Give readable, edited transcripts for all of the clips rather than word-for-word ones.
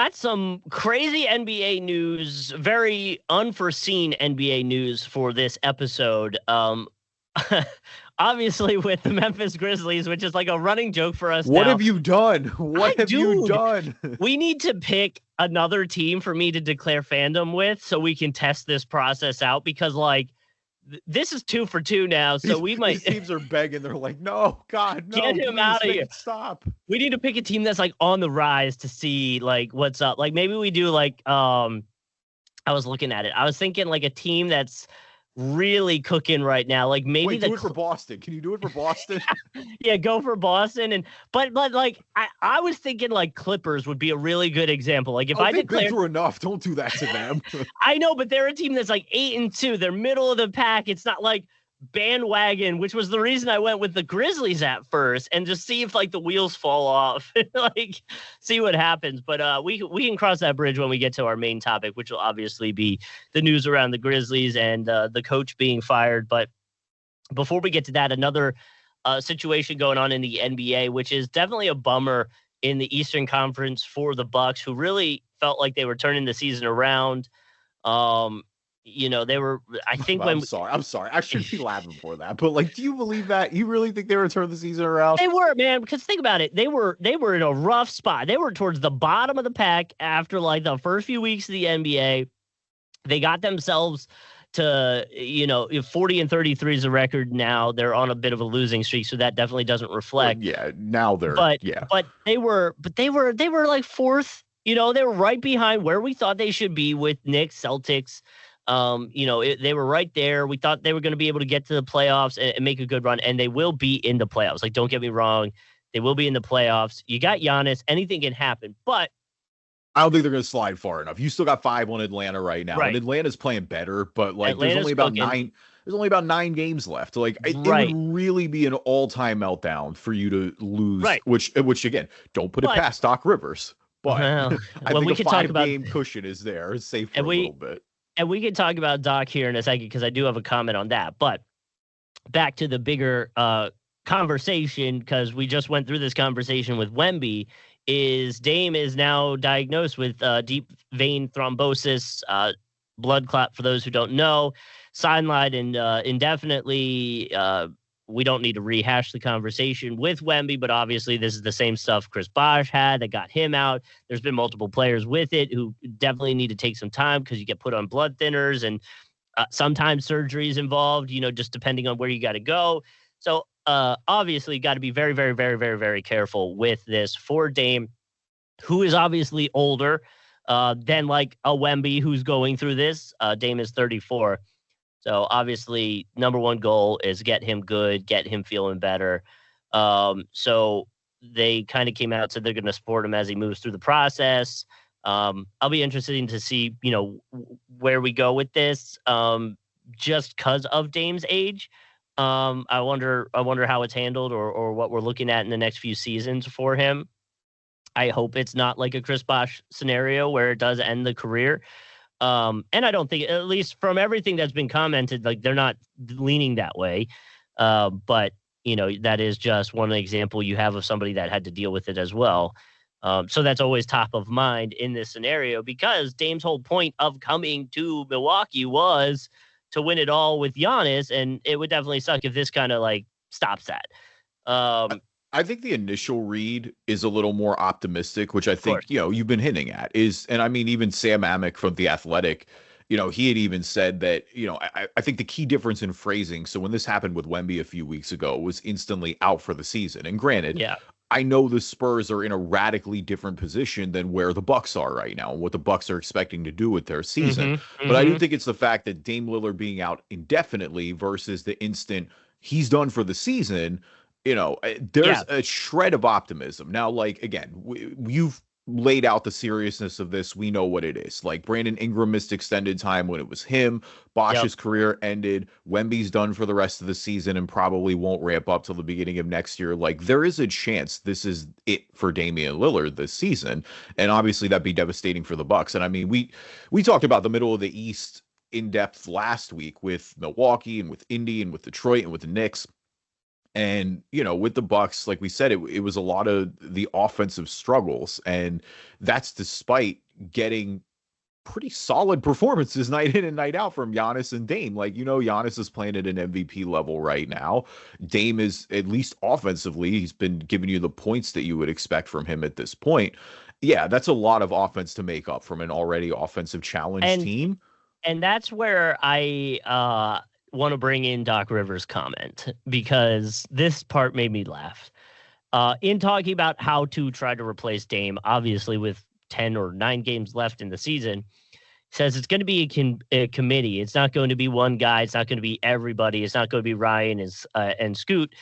got some crazy NBA news, very unforeseen NBA news for this episode. Obviously with the Memphis Grizzlies, which is like a running joke for us. What now. have you done? What have you done? We need to pick another team for me to declare fandom with so we can test this process out, because like this is 2 for 2 now. So these teams are begging. They're like, no, God, no, get him out of here. Stop. We need to pick a team that's like on the rise to see like what's up. Like maybe we do like I was looking at it. I was thinking like a team that's really cooking right now. Like maybe do it for Boston. Can you do it for Boston? Yeah, go for Boston. But like I was thinking like Clippers would be a really good example. Like if I declare through enough, don't do that to them. I know, but they're a team that's like 8-2. They're middle of the pack. It's not like bandwagon, which was the reason I went with the Grizzlies at first, and just see if like the wheels fall off, like see what happens. But we can cross that bridge when we get to our main topic, which will obviously be the news around the Grizzlies and the coach being fired. But before we get to that, another situation going on in the NBA, which is definitely a bummer in the Eastern Conference for the Bucks, who really felt like they were turning the season around. You know, they were, I think I'm sorry. I shouldn't be laughing for that. But like, do you believe that? You really think they were turning the season around? They were, man, because think about it. They were in a rough spot. They were towards the bottom of the pack after like the first few weeks of the NBA. They got themselves to, 40-33 is a record now. They're on a bit of a losing streak, so that definitely doesn't reflect. Well, yeah, now they're, but they were like fourth. They were right behind where we thought they should be with Knicks, Celtics. They were right there. We thought they were going to be able to get to the playoffs and make a good run, and they will be in the playoffs. Like, don't get me wrong. They will be in the playoffs. You got Giannis. Anything can happen, but I don't think they're going to slide far enough. You still got 5 on Atlanta right now, and Atlanta's playing better, but like there's only about 9 games left. Like it would really be an all-time meltdown for you to lose, which again, don't put it past Doc Rivers. But I think a 5-game cushion is there. It's safe for a little bit. And we can talk about Doc here in a second, because I do have a comment on that. But back to the bigger conversation, because we just went through this conversation with Wemby, is Dame is now diagnosed with deep vein thrombosis, blood clot, for those who don't know, sidelined indefinitely. We don't need to rehash the conversation with Wemby, but obviously this is the same stuff Chris Bosh had that got him out. There's been multiple players with it who definitely need to take some time, because you get put on blood thinners, and sometimes surgery is involved, just depending on where you got to go. So obviously got to be very, very, very, very, very careful with this for Dame, who is obviously older than like a Wemby who's going through this. Dame is 34. So obviously, number one goal is get him good, get him feeling better. So they kind of came out, said they're going to support him as he moves through the process. I'll be interested to see, where we go with this, just because of Dame's age. I wonder how it's handled, or what we're looking at in the next few seasons for him. I hope it's not like a Chris Bosh scenario where it does end the career. And I don't think, at least from everything that's been commented, like they're not leaning that way. But, that is just one example you have of somebody that had to deal with it as well. So that's always top of mind in this scenario, because Dame's whole point of coming to Milwaukee was to win it all with Giannis. And it would definitely suck if this kind of like stops that. I think the initial read is a little more optimistic, which I think, you've been hinting at and I mean, even Sam Amick from The Athletic, he had even said that, I think the key difference in phrasing. So when this happened with Wemby a few weeks ago, was instantly out for the season. And granted, I know the Spurs are in a radically different position than where the Bucks are right now, and what the Bucks are expecting to do with their season. But I do think it's the fact that Dame Lillard being out indefinitely versus the instant he's done for the season. There's a shred of optimism. Now, like, again, you've laid out the seriousness of this. We know what it is. Like, Brandon Ingram missed extended time when it was him. Bosh's career ended. Wemby's done for the rest of the season and probably won't ramp up till the beginning of next year. Like, there is a chance this is it for Damian Lillard this season. And obviously that'd be devastating for the Bucks. And I mean, we talked about the middle of the East in depth last week with Milwaukee and with Indy and with Detroit and with the Knicks. And, with the Bucks, like we said, it was a lot of the offensive struggles. And that's despite getting pretty solid performances night in and night out from Giannis and Dame. Like, Giannis is playing at an MVP level right now. Dame is, at least offensively, he's been giving you the points that you would expect from him at this point. Yeah, that's a lot of offense to make up from an already offensive challenged team. And that's where I want to bring in Doc Rivers' comment, because this part made me laugh. In talking about how to try to replace Dame, obviously with 10 or 9 games left in the season, says it's going to be a committee. It's not going to be one guy. It's not going to be everybody. It's not going to be Ryan and Scoot.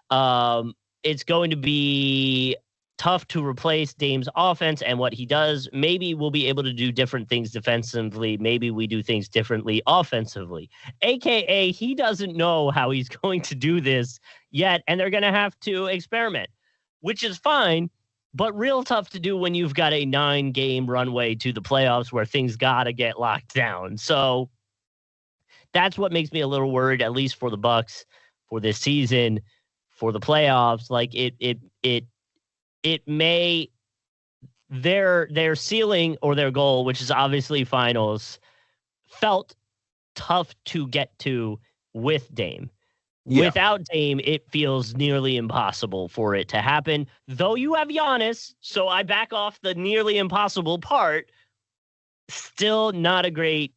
It's going to be tough to replace Dame's offense and what he does. Maybe we'll be able to do different things defensively. Maybe we do things differently offensively, AKA he doesn't know how he's going to do this yet. And they're going to have to experiment, which is fine, but real tough to do when you've got a 9-game runway to the playoffs where things got to get locked down. So that's what makes me a little worried, at least for the Bucks, for this season, for the playoffs. Like it may, their ceiling or their goal, which is obviously finals, felt tough to get to with Dame. Yeah. Without Dame, it feels nearly impossible for it to happen. Though you have Giannis, so I back off the nearly impossible part. Still not great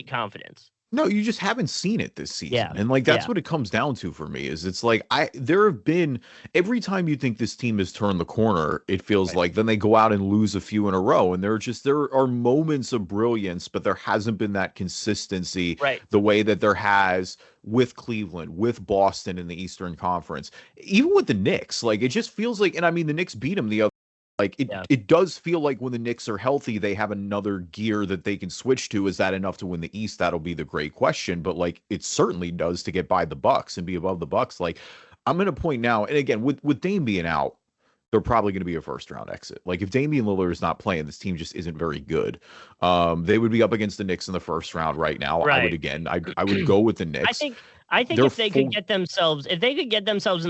confidence. No, you just haven't seen it this season. Yeah. And that's what it comes down to for me, is it's like there have been, every time you think this team has turned the corner, it feels like then they go out and lose a few in a row. And there are moments of brilliance, but there hasn't been that consistency the way that there has with Cleveland, with Boston in the Eastern Conference, even with the Knicks. Like, it just feels like, and I mean, the Knicks beat them the other. Like it does feel like when the Knicks are healthy, they have another gear that they can switch to. Is that enough to win the East? That'll be the great question. But it certainly does to get by the Bucks and be above the Bucks. Like, I'm in a point now, and again, with Dame being out, they're probably going to be a first round exit. Like, if Damian Lillard is not playing, this team just isn't very good. They would be up against the Knicks in the first round right now. Right. I would go with the Knicks. I think if they could get themselves in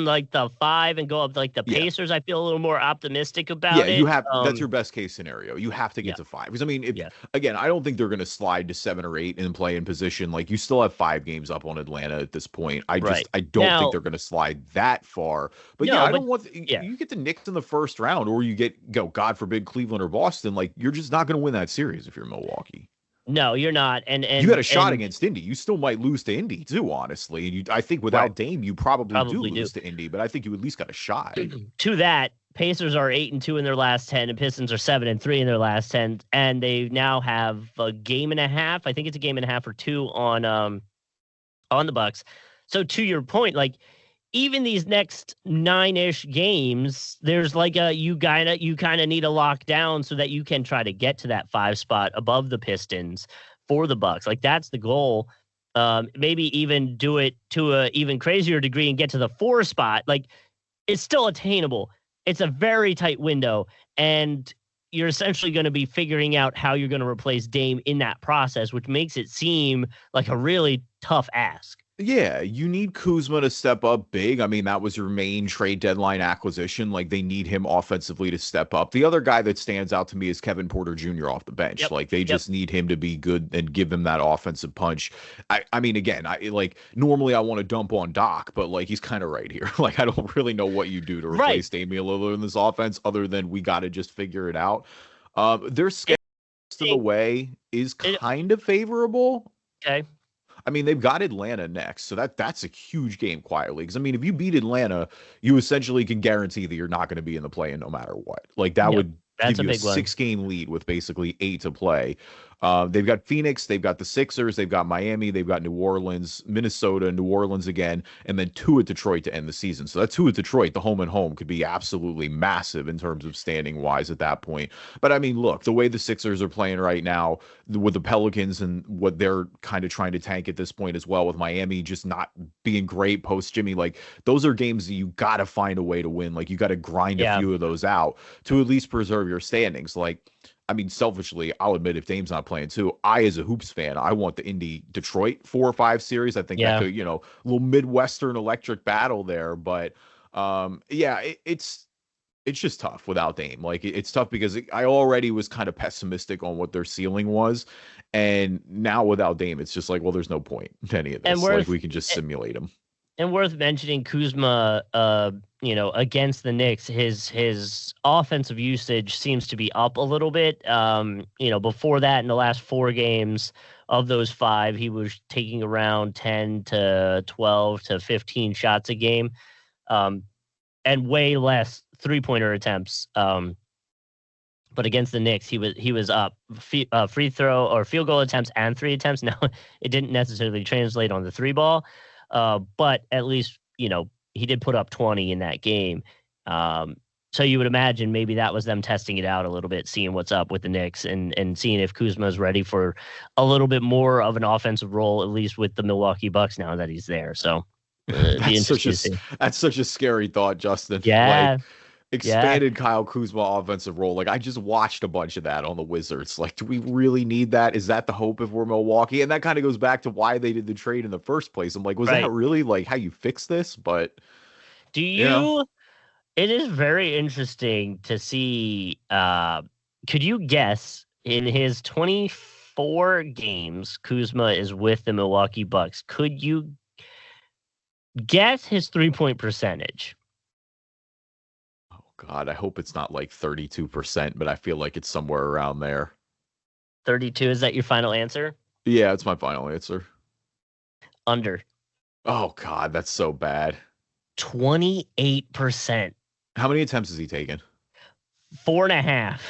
the 5 and go up like the Pacers, I feel a little more optimistic about it. Yeah, you have that's your best case scenario. You have to get to 5. Because I mean, again, I don't think they're going to slide to 7 or 8 and play in position. Like, you still have 5 games up on Atlanta at this point. I don't think they're going to slide that far. But you get the Knicks in the first round, or you get, God forbid, Cleveland or Boston. Like, you're just not going to win that series if you're Milwaukee. No, you're not. And you got a shot against Indy. You still might lose to Indy too, honestly. And I think without Dame, you probably do lose to Indy, but I think you at least got a shot. To that, Pacers are 8-2 in their last 10, and Pistons are 7-3 in their last 10, and they now have a game and a half. I think it's a game and a half or 2 on the Bucks. So to your point, like, even these next 9-ish games, there's like you kind of need to lock down so that you can try to get to that 5 spot above the Pistons for the Bucks. Like, that's the goal. Maybe even do it to a even crazier degree and get to the 4 spot. Like, it's still attainable. It's a very tight window, and you're essentially going to be figuring out how you're going to replace Dame in that process, which makes it seem like a really tough ask. Yeah, you need Kuzma to step up big. I mean, that was your main trade deadline acquisition. Like, they need him offensively to step up. The other guy that stands out to me is Kevin Porter Jr. off the bench. Like, they just need him to be good and give them that offensive punch. I mean, again, normally I want to dump on Doc, but he's kind of right here. Like, I don't really know what you do to replace Damian Lillard in this offense other than we got to just figure it out. Their schedule of the way is kind of favorable. Okay. I mean, they've got Atlanta next, so that's a huge game quietly. Because, I mean, if you beat Atlanta, you essentially can guarantee that you're not going to be in the play-in no matter what. Like, that would give you a 6-game lead with basically 8 to play. They've got Phoenix, they've got the Sixers, they've got Miami, they've got New Orleans, Minnesota, New Orleans again, and then 2 at Detroit to end the season. So that 2 at Detroit, the home and home, could be absolutely massive in terms of standing wise at that point. But I mean, look, the way the Sixers are playing right now with the Pelicans and what they're kind of trying to tank at this point as well, with Miami just not being great post Jimmy, like, those are games that you got to find a way to win. Like, you got to grind a few of those out to at least preserve your standings. Like, I mean, selfishly, I'll admit if Dame's not playing too, I as a hoops fan, I want the Indy Detroit 4 or 5 series. I think that could, a little Midwestern electric battle there. But it's just tough without Dame. Like it's tough because I already was kind of pessimistic on what their ceiling was, and now without Dame, it's just like, well, there's no point to any of this. Like we can just simulate them. And worth mentioning, Kuzma, against the Knicks, his offensive usage seems to be up a little bit. Before that, in the last 4 games of those 5, he was taking around 10 to 12 to 15 shots a game, and way less 3-pointer attempts. But against the Knicks, he was up free throw or field goal attempts and 3 attempts. Now, it didn't necessarily translate on the 3 ball. But at least, he did put up 20 in that game. So you would imagine maybe that was them testing it out a little bit, seeing what's up with the Knicks and seeing if Kuzma is ready for a little bit more of an offensive role, at least with the Milwaukee Bucks now that he's there. So that's such a scary thought, Justin. Yeah. Expanded Kyle Kuzma offensive role. Like I just watched a bunch of that on the Wizards. Like, do we really need that? Is that the hope if we're Milwaukee? And that kind of goes back to why they did the trade in the first place. I'm like, was that really like how you fix this? But it is very interesting to see. Could you guess in his 24 games Kuzma is with the Milwaukee Bucks? Could you guess his 3-point percentage? God, I hope it's not like 32%, but I feel like it's somewhere around there. 32, is that your final answer? Yeah, it's my final answer. Under. Oh, God, that's so bad. 28%. How many attempts has he taken? 4.5.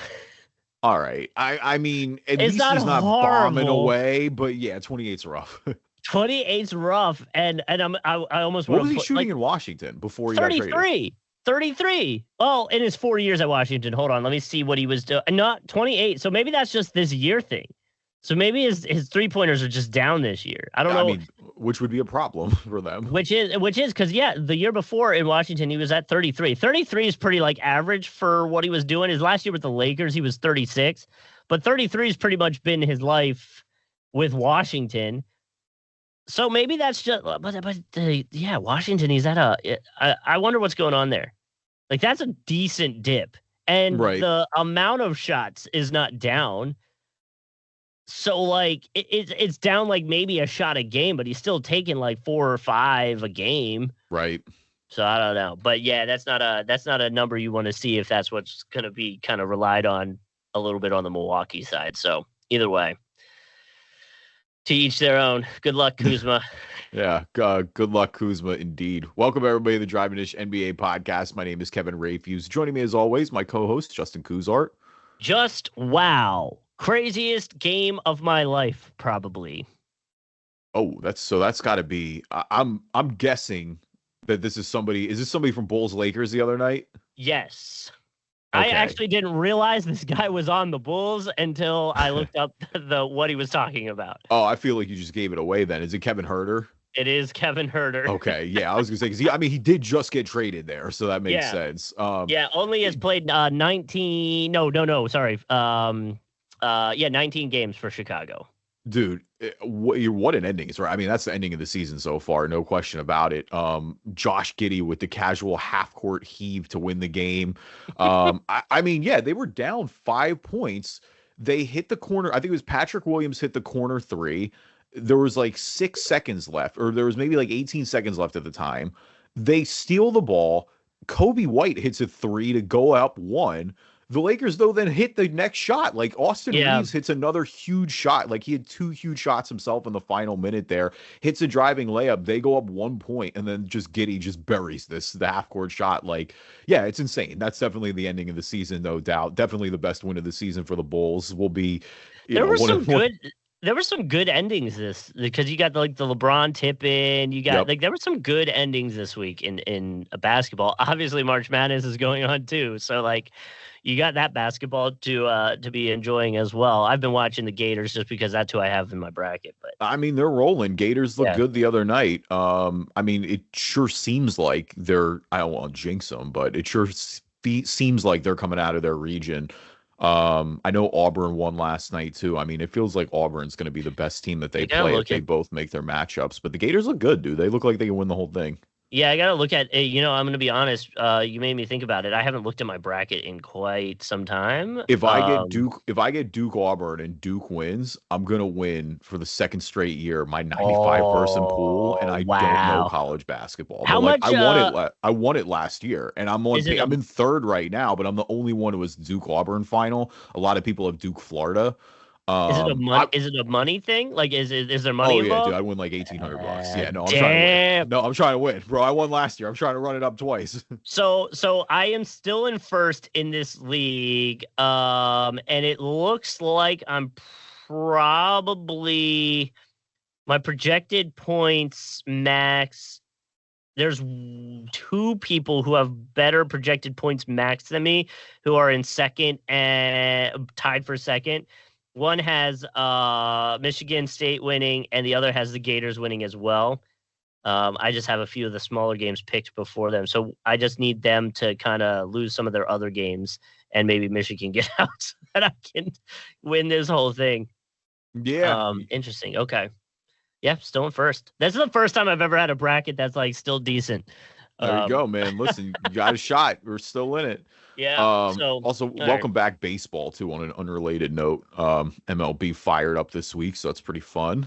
All right. I mean, at least he's not bombing away, but yeah, 28's rough. 28's rough, and I almost what was he shooting in Washington before he got traded? 33. Well, in his 4 years at Washington, hold on, let me see what he was doing. Not 28. So maybe that's just this year thing. So maybe his 3-pointers are just down this year. I don't know. I mean, which would be a problem for them. Which is because the year before in Washington he was at 33. 33 is pretty like average for what he was doing. His last year with the Lakers he was 36, but 33 has pretty much been his life with Washington. So maybe that's just, Washington, he's at I wonder what's going on there. Like, that's a decent dip. And the amount of shots is not down. So, like, it's down like maybe a shot a game, but he's still taking like 4 or 5 a game. Right. So I don't know. But yeah, that's not a number you want to see if that's what's going to be kind of relied on a little bit on the Milwaukee side. So either way. To each their own. Good luck, Kuzma. Yeah, good luck, Kuzma, indeed. Welcome, everybody, to the Driving Dish NBA podcast. My name is Kevin Rafuse. Joining me, as always, my co-host, Justin Cousart. Just wow. Craziest game of my life, probably. Oh, that's got to be. I'm guessing that this is somebody. Is this somebody from Bulls Lakers the other night? Yes. Okay. I actually didn't realize this guy was on the Bulls until I looked up what he was talking about. Oh, I feel like you just gave it away then. Is it Kevin Huerter? It is Kevin Huerter. Okay, yeah, I was going to say, because he did just get traded there, so that makes sense. Only has played 19, sorry. 19 games for Chicago. Dude, what an ending. Right? I mean, that's the ending of the season so far, no question about it. Josh Giddey with the casual half-court heave to win the game. They were down 5 points. They hit the corner. I think it was Patrick Williams hit the corner 3. There was like 6 seconds left, or there was maybe like 18 seconds left at the time. They steal the ball. Kobe White hits a 3 to go up 1. The Lakers, though, then hit the next shot. Like, Austin Reeves hits another huge shot. Like, he had 2 huge shots himself in the final minute there. Hits a driving layup. They go up 1 point, and then just Giddey just buries the half-court shot. Like, yeah, it's insane. That's definitely the ending of the season, no doubt. Definitely the best win of the season for the Bulls. Will be, there were some good endings because you got like the LeBron tip in. You got there were some good endings this week in basketball. Obviously, March Madness is going on too. So like, you got that basketball to be enjoying as well. I've been watching the Gators just because that's who I have in my bracket. But I mean, they're rolling. Gators look good the other night. It sure seems like I don't want to jinx them, but it sure seems like they're coming out of their region I know Auburn won last night too. I mean, it feels like Auburn's going to be the best team that they play if they both make their matchups. But the Gators look good, dude. They look like they can win the whole thing. Yeah, I gotta look at. I'm gonna be honest. You made me think about it. I haven't looked at my bracket in quite some time. If I get Duke Auburn and Duke wins, I'm gonna win for the second straight year my 95 person pool, and I don't know college basketball. How much? I won it last year, and I'm in third right now, but I'm the only one who was Duke Auburn final. A lot of people have Duke Florida. Is it a money thing? Like, is there money involved? Dude, I win like $1,800. Yeah, no, I'm trying to win. No, I'm trying to win, bro. I won last year. I'm trying to run it up twice. So I am still in first in this league, and it looks like I'm probably my projected points max. There's two people who have better projected points max than me, who are in second and tied for second. One has Michigan State winning, and the other has the Gators winning as well. I just have a few of the smaller games picked before them. So I just need them to kind of lose some of their other games, and maybe Michigan get out so that I can win this whole thing. Yeah. Interesting. Okay. Yeah, still in first. This is the first time I've ever had a bracket that's like still decent. There you go, man. Listen, you got a shot. We're still in it. Yeah. Also, welcome back baseball too. On an unrelated note, MLB fired up this week, so that's pretty fun.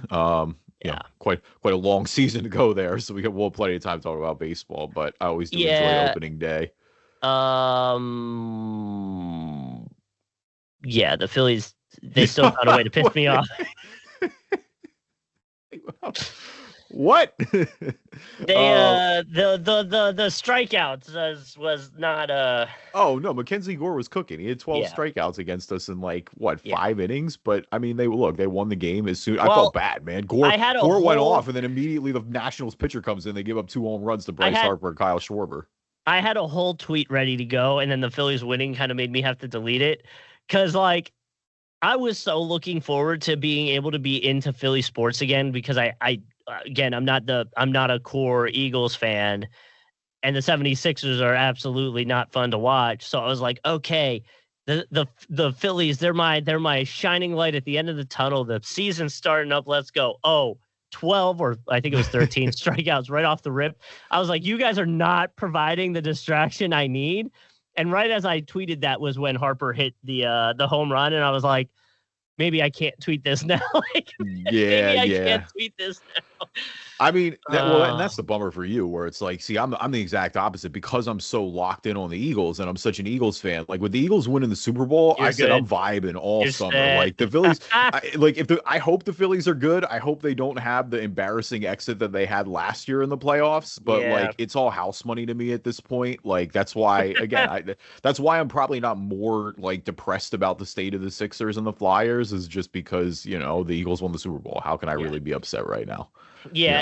Quite a long season to go there, so we'll have plenty of time to talk about baseball. But I always do enjoy opening day. Yeah, the Phillies, they still found a way to piss me off. What? They the strikeouts was not Oh no, Mackenzie Gore was cooking. He had 12 strikeouts against us in 5 innings. But I mean, they won the game as soon. I felt bad, man. Gore went off, and then immediately the Nationals pitcher comes in. They give up 2 home runs to Bryce Harper and Kyle Schwarber. I had a whole tweet ready to go, and then the Phillies winning kind of made me have to delete it because I was so looking forward to being able to be into Philly sports again because again, I'm not a core Eagles fan, and the 76ers are absolutely not fun to watch. So I was like, okay, the Phillies, they're my shining light at the end of the tunnel. The season's starting up. Let's go. 12 or I think it was 13 strikeouts right off the rip. I was like, you guys are not providing the distraction I need. And right as I tweeted that was when Harper hit the home run, and I was like, maybe I can't tweet this now. Maybe I can't tweet this now. I mean, and that's the bummer for you, where it's like, see, I'm the exact opposite because I'm so locked in on the Eagles and I'm such an Eagles fan. Like with the Eagles winning the Super Bowl, I'm vibing all summer. Sad. Like the Phillies, I hope the Phillies are good. I hope they don't have the embarrassing exit that they had last year in the playoffs. But it's all house money to me at this point. Like that's why, again, that's why I'm probably not more depressed about the state of the Sixers and the Flyers, is just because the Eagles won the Super Bowl. How can I really be upset right now? Yeah,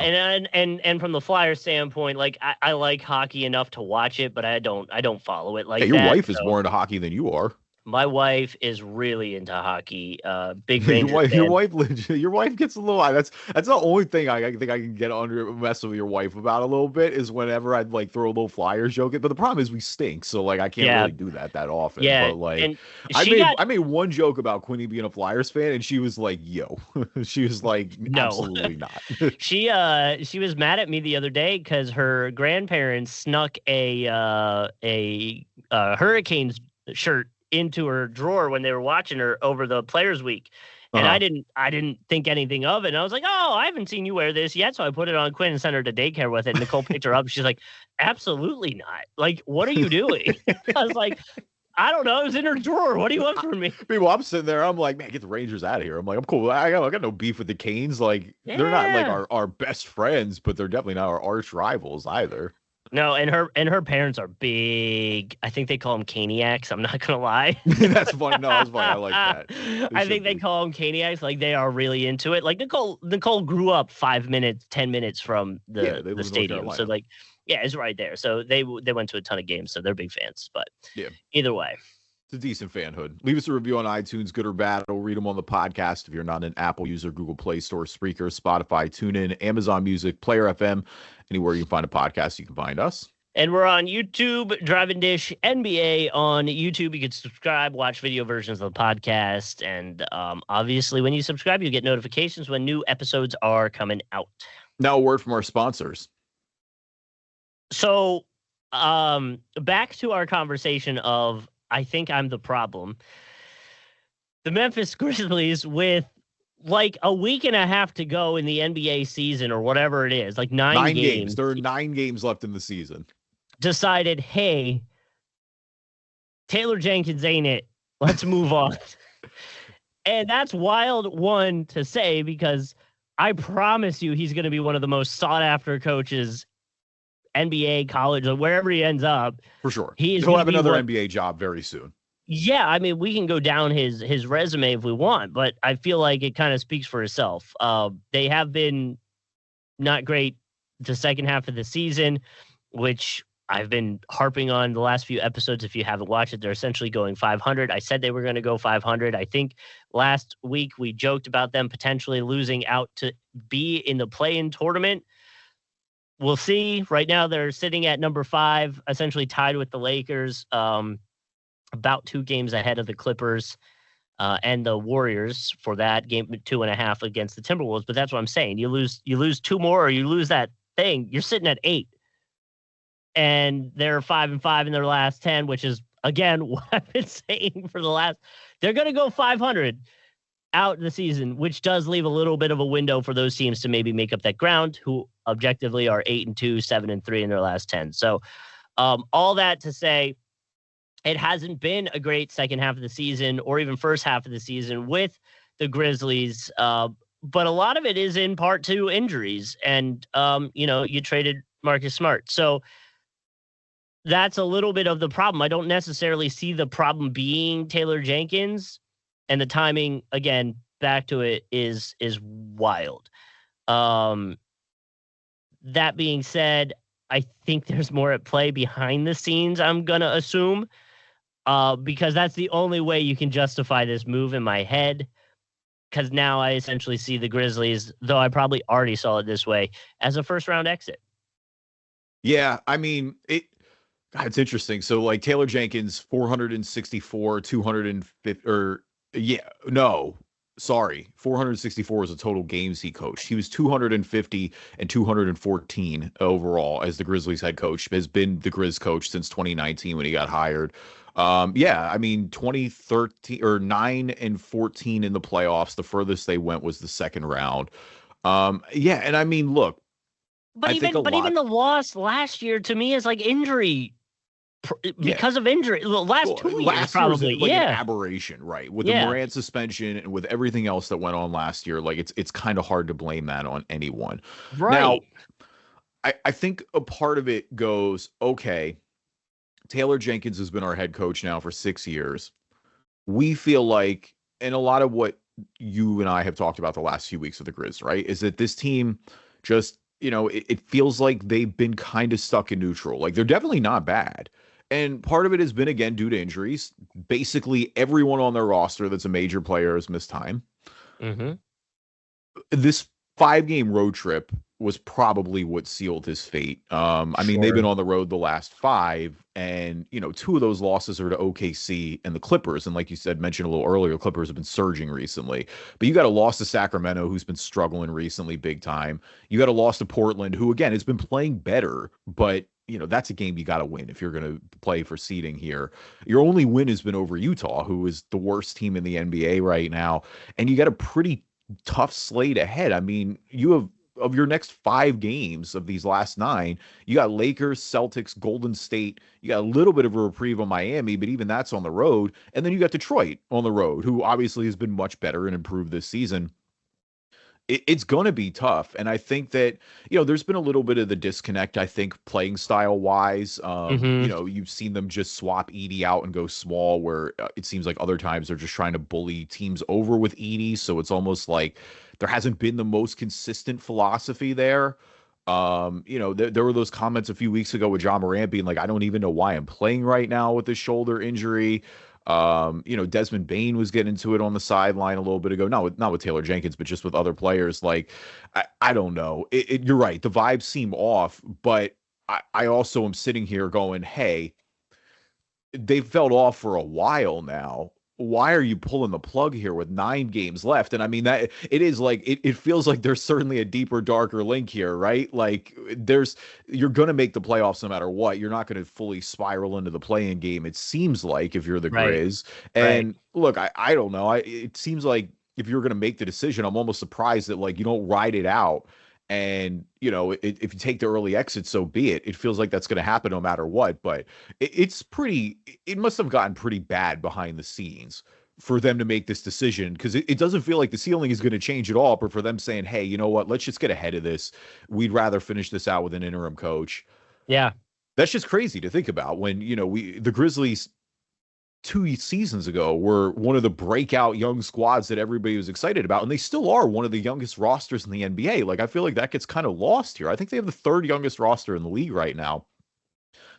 and from the Flyers standpoint, I like hockey enough to watch it, but I don't follow it like that. Your wife is more into hockey than you are. My wife is really into hockey. Big Rangers your wife gets a little. That's the only thing I think I can get under mess with your wife about a little bit is whenever I'd throw a little Flyers joke. But the problem is we stink, so I can't really do that often. Yeah, but I made one joke about Quinny being a Flyers fan, and she was like, "Yo," she was like, "No, absolutely not." She was mad at me the other day because her grandparents snuck a Hurricanes shirt into her drawer when they were watching her over the Players Week. And I didn't think anything of it. And I was like, I haven't seen you wear this yet. So I put it on Quinn and sent her to daycare with it. Nicole picked her up. She's like, absolutely not. What are you doing? I was like, I don't know. It was in her drawer. What do you want from me? Meanwhile, I'm sitting there. I'm like, man, get the Rangers out of here. I'm like, I'm cool. I got no beef with the Canes. They're not our best friends, but they're definitely not our arch rivals either. No, and her parents are big. I think they call them Caniacs. I'm not gonna lie. That's funny. No, that's funny. I like that. I think they call them Caniacs. They are really into it. Nicole grew up 5 minutes, 10 minutes from the stadium. So it's right there. So they went to a ton of games. So they're big fans. But either way. It's a decent fanhood. Leave us a review on iTunes, good or bad. We'll read them on the podcast. If you're not an Apple user, Google Play Store, Spreaker, Spotify, TuneIn, Amazon Music, Player FM, anywhere you can find a podcast, you can find us. And we're on YouTube, Drive and Dish NBA on YouTube. You can subscribe, watch video versions of the podcast. And obviously, when you subscribe, you get notifications when new episodes are coming out. Now, a word from our sponsors. So back to our conversation of I think I'm the problem. The Memphis Grizzlies, with like a week and a half to go in the NBA season or whatever it is, like nine games. There are 9 games left in the season. Decided, hey, Taylor Jenkins ain't it. Let's move on. And that's wild one to say, because I promise you he's going to be one of the most sought after coaches, NBA, college, or wherever he ends up. For sure. He'll have another NBA job very soon. Yeah, I mean, we can go down his resume if we want, but I feel like it kind of speaks for itself. They have been not great the second half of the season, which I've been harping on the last few episodes. If you haven't watched it, they're essentially going 500. I said they were going to go 500. I think last week we joked about them potentially losing out to be in the play-in tournament. We'll see. Right now they're sitting at number 5, essentially tied with the Lakers, about 2 games ahead of the Clippers and the Warriors for that game 2.5 against the Timberwolves. But that's what I'm saying. You lose 2 more, or you lose that thing, you're sitting at 8. And they're 5-5 in their last 10, which is, again, what I've been saying for the last. They're going to go 500 out the season, which does leave a little bit of a window for those teams to maybe make up that ground, who objectively are 8-2, 7-3 in their last 10. So all that to say, it hasn't been a great second half of the season or even first half of the season with the Grizzlies. But a lot of it is in part to injuries. And, you traded Marcus Smart. So that's a little bit of the problem. I don't necessarily see the problem being Taylor Jenkins, and the timing, again, back to it, is wild. That being said, I think there's more at play behind the scenes, I'm going to assume, because that's the only way you can justify this move in my head, because now I essentially see the Grizzlies, though I probably already saw it this way, as a first-round exit. Yeah, I mean, it's interesting. So, like, Taylor Jenkins, 464, 250, 464 is the total games he coached. He was 250 and 214 overall as the Grizzlies head coach, has been the Grizz coach since 2019 when he got hired. 2013 or 9-14 in the playoffs. The furthest they went was the second round. And I mean, look, but even the loss last year to me is like injury. Because of injury, the last 2 years probably, an aberration, right? With the Morant suspension and with everything else that went on last year, like it's kind of hard to blame that on anyone. Right. Now, I think a part of it goes, okay, Taylor Jenkins has been our head coach now for 6 years. We feel like, and a lot of what you and I have talked about the last few weeks of the Grizz, right, is that this team just, it feels like they've been kind of stuck in neutral. Like, they're definitely not bad. And part of it has been, again, due to injuries. Basically, everyone on their roster that's a major player has missed time. Mm-hmm. This 5-game road trip was probably what sealed his fate. I mean, they've been on the road the last 5, and, 2 of those losses are to OKC and the Clippers. And like you said, mentioned a little earlier, Clippers have been surging recently. But you got a loss to Sacramento, who's been struggling recently big time. You got a loss to Portland, who, again, has been playing better, but that's a game you got to win if you're going to play for seeding here. Your only win has been over Utah, who is the worst team in the NBA right now. And you got a pretty tough slate ahead. I mean, you have, of your next 5 games of these last 9, you got Lakers, Celtics, Golden State. You got a little bit of a reprieve on Miami, but even that's on the road. And then you got Detroit on the road, who obviously has been much better and improved this season. It's going to be tough. And I think that, there's been a little bit of the disconnect, I think, playing style wise. You've seen them just swap Edey out and go small, where it seems like other times they're just trying to bully teams over with Edey. So it's almost like there hasn't been the most consistent philosophy there. There were those comments a few weeks ago with John Morant being like, I don't even know why I'm playing right now with this shoulder injury. Desmond Bane was getting into it on the sideline a little bit ago, not with Taylor Jenkins, but just with other players. Like, I don't know. You're right. The vibes seem off, but I also am sitting here going, hey, they've felt off for a while now. Why are you pulling the plug here with 9 games left? And I mean, that it is like it feels like there's certainly a deeper, darker link here, right? Like you're gonna make the playoffs no matter what. You're not gonna fully spiral into the play-in game, it seems like, if you're the Grizz. And look, I don't know. It seems like if you're gonna make the decision, I'm almost surprised that like you don't ride it out. And, if you take the early exit, so be it. It feels like that's going to happen no matter what. But it must have gotten pretty bad behind the scenes for them to make this decision, because it doesn't feel like the ceiling is going to change at all. But for them saying, hey, you know what, let's just get ahead of this. We'd rather finish this out with an interim coach. Yeah. That's just crazy to think about when, the Grizzlies 2 seasons ago were one of the breakout young squads that everybody was excited about, and they still are one of the youngest rosters in the NBA. Like, I feel like that gets kind of lost here. I think they have the 3rd youngest roster in the league right now.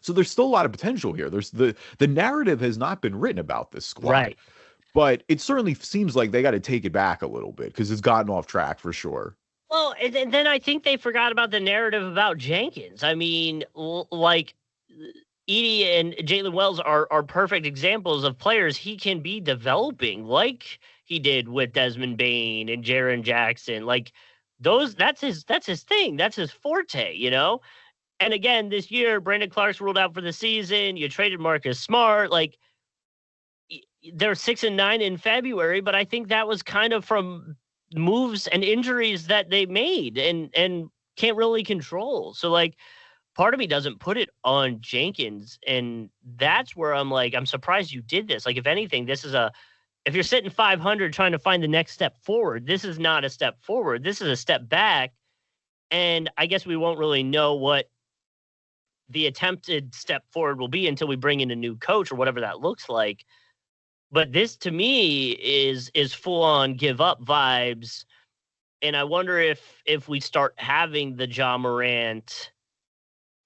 So there's still a lot of potential here. There's the narrative has not been written about this squad. Right. But it certainly seems like they got to take it back a little bit because it's gotten off track for sure. Well, and then I think they forgot about the narrative about Jenkins. I mean, like, Edie and Jalen Wells are perfect examples of players he can be developing, like he did with Desmond Bane and Jaren Jackson. Like that's his thing. That's his forte, And again, this year, Brandon Clark's ruled out for the season. You traded Marcus Smart. Like, they're 6-9 in February, but I think that was kind of from moves and injuries that they made and can't really control. So, like, part of me doesn't put it on Jenkins, and that's where I'm like, I'm surprised you did this. Like, if anything, if you're sitting 500 trying to find the next step forward, this is not a step forward. This is a step back, and I guess we won't really know what the attempted step forward will be until we bring in a new coach or whatever that looks like. But this, to me, is full-on give-up vibes, and I wonder if we start having the Ja Morant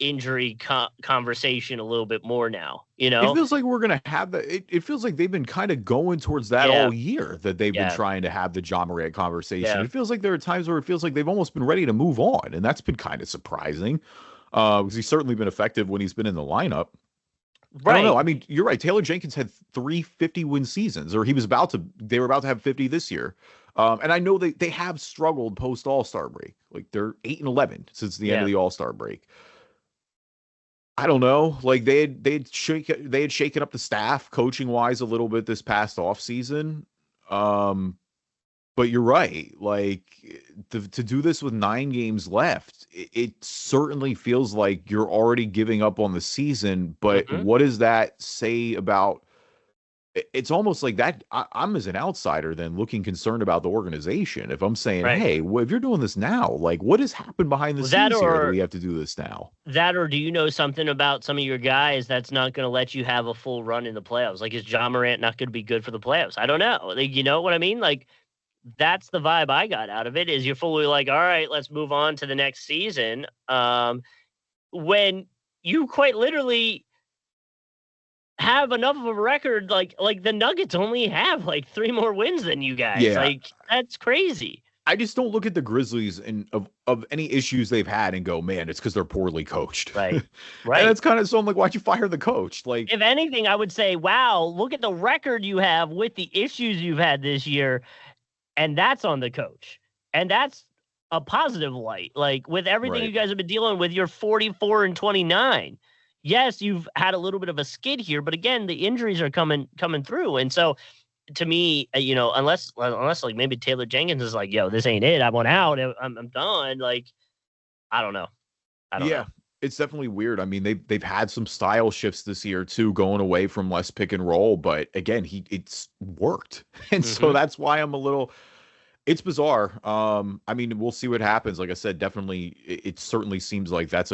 injury conversation a little bit more now, It feels like we're going to have that. It feels like they've been kind of going towards that all year, that they've been trying to have the Ja Morant conversation. Yeah. It feels like there are times where it feels like they've almost been ready to move on, and that's been kind of surprising because he's certainly been effective when he's been in the lineup. Right. I don't know. I mean, you're right. Taylor Jenkins had 3 50-win seasons, or they were about to have 50 this year. And I know they have struggled post All-Star break. Like, they're 8-11 since the end of the All-Star break. I don't know. Like, they had shaken up the staff coaching wise a little bit this past off season. But you're right. Like, to do this with 9 games left, it certainly feels like you're already giving up on the season. But what does that say about? It's almost like that. I'm as an outsider then looking concerned about the organization. If I'm saying, hey, well, if you're doing this now, like, what has happened behind the scenes here that we have to do this now? That, or do you know something about some of your guys that's not going to let you have a full run in the playoffs? Like, is Ja Morant not going to be good for the playoffs? I don't know. Like, you know what I mean? Like, that's the vibe I got out of it, is you're fully like, all right, let's move on to the next season. When you quite literally have enough of a record, like the Nuggets only have like 3 more wins than you guys. Yeah. Like, that's crazy. I just don't look at the Grizzlies and of any issues they've had and go, man, it's because they're poorly coached. Right. And it's kind of, so I'm like, why'd you fire the coach? Like, if anything, I would say, wow, look at the record you have with the issues you've had this year. And that's on the coach. And that's a positive light. Like, with everything you guys have been dealing with, you're 44-29. Yes, you've had a little bit of a skid here, but again, the injuries are coming through. And so, to me, unless like maybe Taylor Jenkins is like, yo, this ain't it, I want out, I'm done. Like, I don't know. Yeah, it's definitely weird. I mean, they've had some style shifts this year too, going away from less pick and roll, but again, it's worked. And so that's why I'm a little, it's bizarre. I mean, we'll see what happens. Like I said, definitely, it certainly seems like that's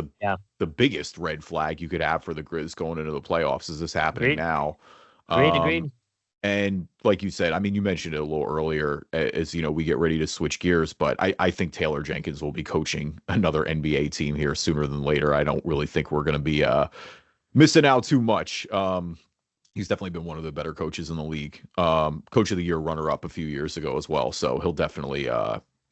the biggest red flag you could have for the Grizz going into the playoffs. Is this happening now? Agreed. And like you said, I mean, you mentioned it a little earlier as, we get ready to switch gears, but I think Taylor Jenkins will be coaching another NBA team here sooner than later. I don't really think we're going to be missing out too much. He's definitely been one of the better coaches in the league. Coach of the year runner-up a few years ago as well. So he'll definitely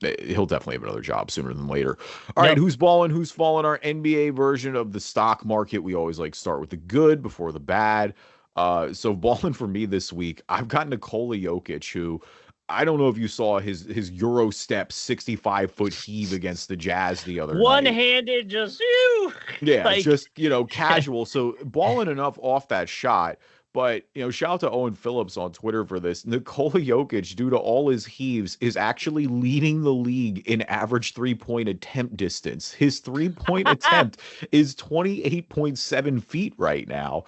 he'll definitely have another job sooner than later. All right, who's balling? Who's falling? Our NBA version of the stock market. We always like start with the good before the bad. So balling for me this week, I've got Nikola Jokic, who I don't know if you saw his Euro step 65-foot heave against the Jazz the other night. One-handed, just yeah, like, just casual. So balling enough off that shot. But, shout out to Owen Phillips on Twitter for this. Nikola Jokic, due to all his heaves, is actually leading the league in average three-point attempt distance. His three-point attempt is 28.7 feet right now.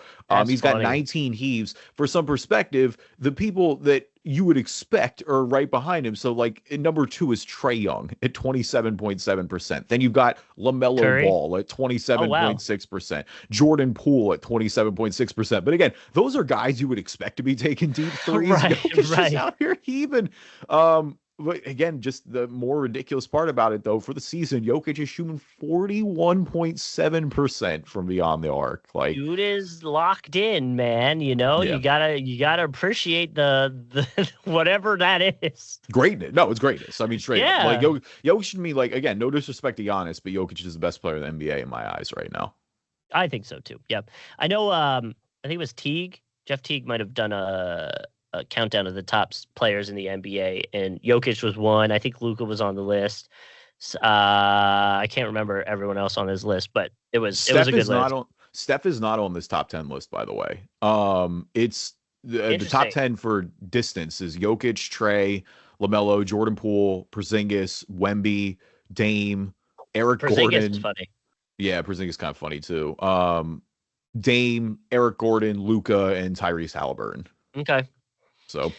He's got 19 heaves. For some perspective, the people that you would expect are right behind him. So, number 2 is Trae Young at 27.7%. Then you've got LaMelo Ball at 27.6%. Jordan Poole at 27.6%. But again, those are guys you would expect to be taking deep threes. Jokic is out here heaving. But again, just the more ridiculous part about it, though, for the season, Jokic is shooting 41.7% from beyond the arc. Dude is locked in, man. You gotta appreciate the whatever that is. Greatness. No, it's greatness. I mean, straight up. Jokic to me, again, no disrespect to Giannis, but Jokic is the best player in the NBA in my eyes right now. I think so too. Yep. I know. I think it was Teague. Jeff Teague might have done a countdown of the top players in the NBA, and Jokic was one. I think Luka was on the list. I can't remember everyone else on his list, but it was a good list. Steph is not on this top 10 list, by the way. It's the top 10 for distance is Jokic, Trae, LaMelo, Jordan Poole, Porzingis, Wemby, Dame, Eric Gordon. Is funny. Yeah, Porzingis is kind of funny too. Dame, Eric Gordon, Luka, and Tyrese Halliburton. Okay. So,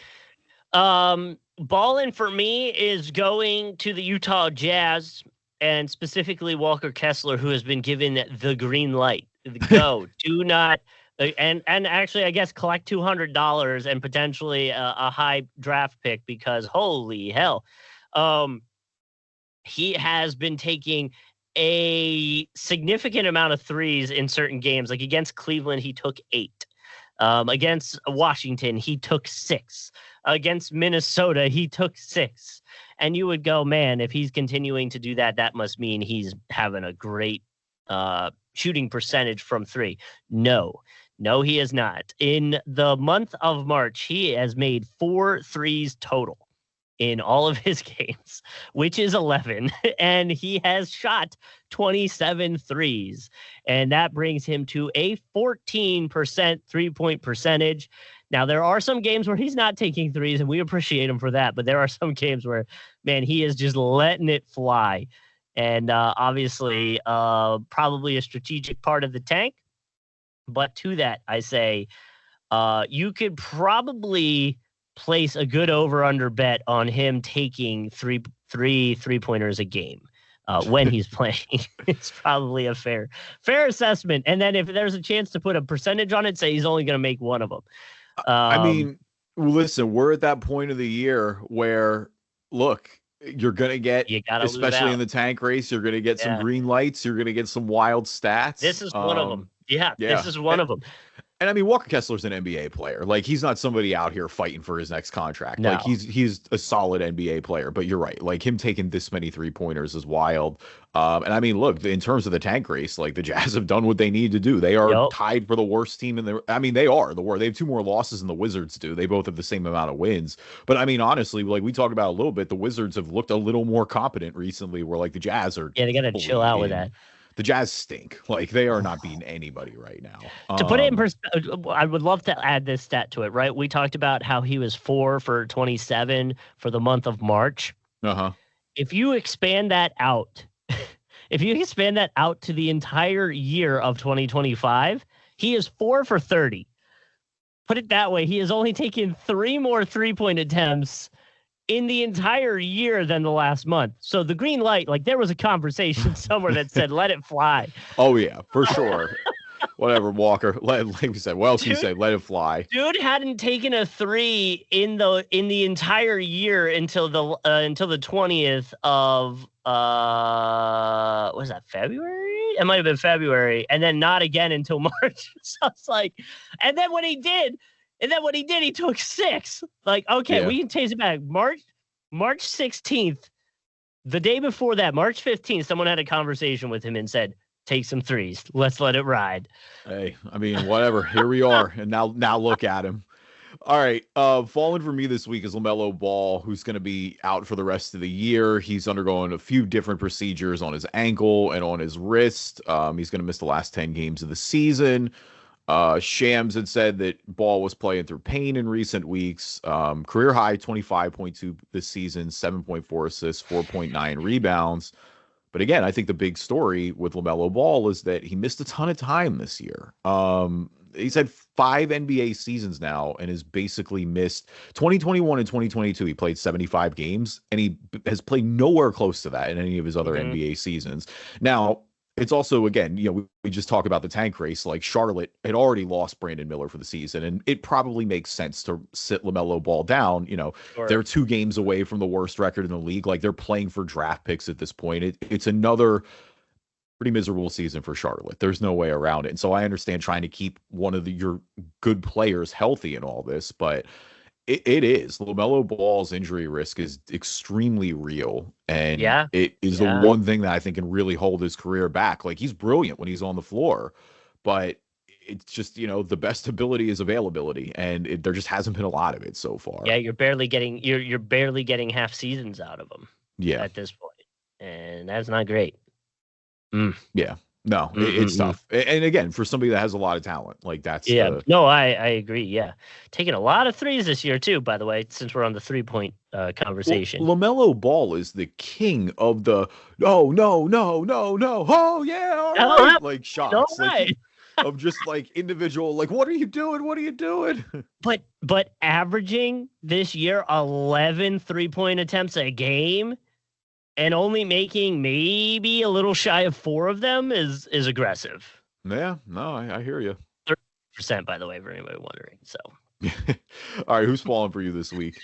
Ballin for me is going to the Utah Jazz, and specifically Walker Kessler, who has been given the green light. Go. Do not, and actually, I guess collect $200 and potentially a high draft pick, because holy hell, he has been taking a significant amount of threes in certain games. Like against Cleveland, he took 8. Against Washington, he took 6. Against Minnesota, he took 6. And you would go, man, if he's continuing to do that, that must mean he's having a great shooting percentage from 3. No, he is not. In the month of March, he has made 4 threes total in all of his games, which is 11, and he has shot 27 threes, and that brings him to a 14% three-point percentage. Now, there are some games where he's not taking threes, and we appreciate him for that, but there are some games where, man, he is just letting it fly, and obviously probably a strategic part of the tank. But to that, I say you could probably place a good over-under bet on him taking three-pointers a game when he's playing. It's probably a fair assessment. And then if there's a chance to put a percentage on it, say he's only going to make one of them. I mean, listen, we're at that point of the year where, look, you're going to get, especially in the tank race, you're going to get some green lights. You're going to get some wild stats. This is one of them. Yeah, this is one of them. And I mean, Walker Kessler's an NBA player. He's not somebody out here fighting for his next contract. No. He's a solid NBA player. But you're right. Him taking this many 3-pointers is wild. And I mean, look, in terms of the tank race, the Jazz have done what they need to do. They are tied for the worst team in the. I mean, they are the worst. They have 2 more losses than the Wizards do. They both have the same amount of wins. But I mean, honestly, we talked about a little bit, the Wizards have looked a little more competent recently. Where the Jazz are. Yeah, they got to chill out with that. The Jazz stink. They are not beating anybody right now. To put it in perspective, I would love to add this stat to it, right? We talked about how he was 4 for 27 for the month of March. Uh-huh. If you expand that out, to the entire year of 2025, he is 4 for 30. Put it that way, he has only taken 3 more 3-point attempts in the entire year than the last month. So the green light, there was a conversation somewhere that said, let it fly. Oh yeah, for sure. Whatever, Walker. Like we said, what else can you say? Let it fly. Dude hadn't taken a 3 in the entire year until the 20th of was that February? It might have been February, and then not again until March. So it's and then when he did, he took 6. We can taste it back. March 16th, The day before that, March 15th, someone had a conversation with him and said, take some threes. Let's let it ride. Hey, I mean, whatever. Here we are. And now look at him. All right. Falling for me this week is LaMelo Ball, who's going to be out for the rest of the year. He's undergoing a few different procedures on his ankle and on his wrist. He's going to miss the last 10 games of the season. Shams had said that Ball was playing through pain in recent weeks. Career high 25.2 this season, 7.4 assists, 4.9 rebounds. But again, I think the big story with LaMelo Ball is that he missed a ton of time this year. He's had 5 NBA seasons now and has basically missed 2021 and 2022. He played 75 games and he has played nowhere close to that in any of his other NBA seasons. Now, it's also, again, we just talk about the tank race. Like Charlotte had already lost Brandon Miller for the season, and it probably makes sense to sit LaMelo Ball down. Sure. They're 2 games away from the worst record in the league. Like they're playing for draft picks at this point. It's another pretty miserable season for Charlotte. There's no way around it. And so I understand trying to keep one of your good players healthy in all this, but it is. LaMelo Ball's injury risk is extremely real. And it is the one thing that I think can really hold his career back. Like he's brilliant when he's on the floor, but it's just, the best ability is availability. And there just hasn't been a lot of it so far. Yeah. You're barely getting half seasons out of him. Yeah. At this point. And that's not great. Yeah. No, it's tough. And again, for somebody that has a lot of talent, like that's No, I agree. Yeah, taking a lot of threes this year too. By the way, since we're on the 3-point conversation, LaMelo Ball is the king of the no, oh yeah, all right, like shots, like, of just like individual, like what are you doing? What are you doing? But averaging this year 11 3-point attempts a game. And only making maybe a little shy of 4 of them is aggressive. Yeah, no, I hear you. 30%, by the way, for anybody wondering. So, all right, who's falling for you this week?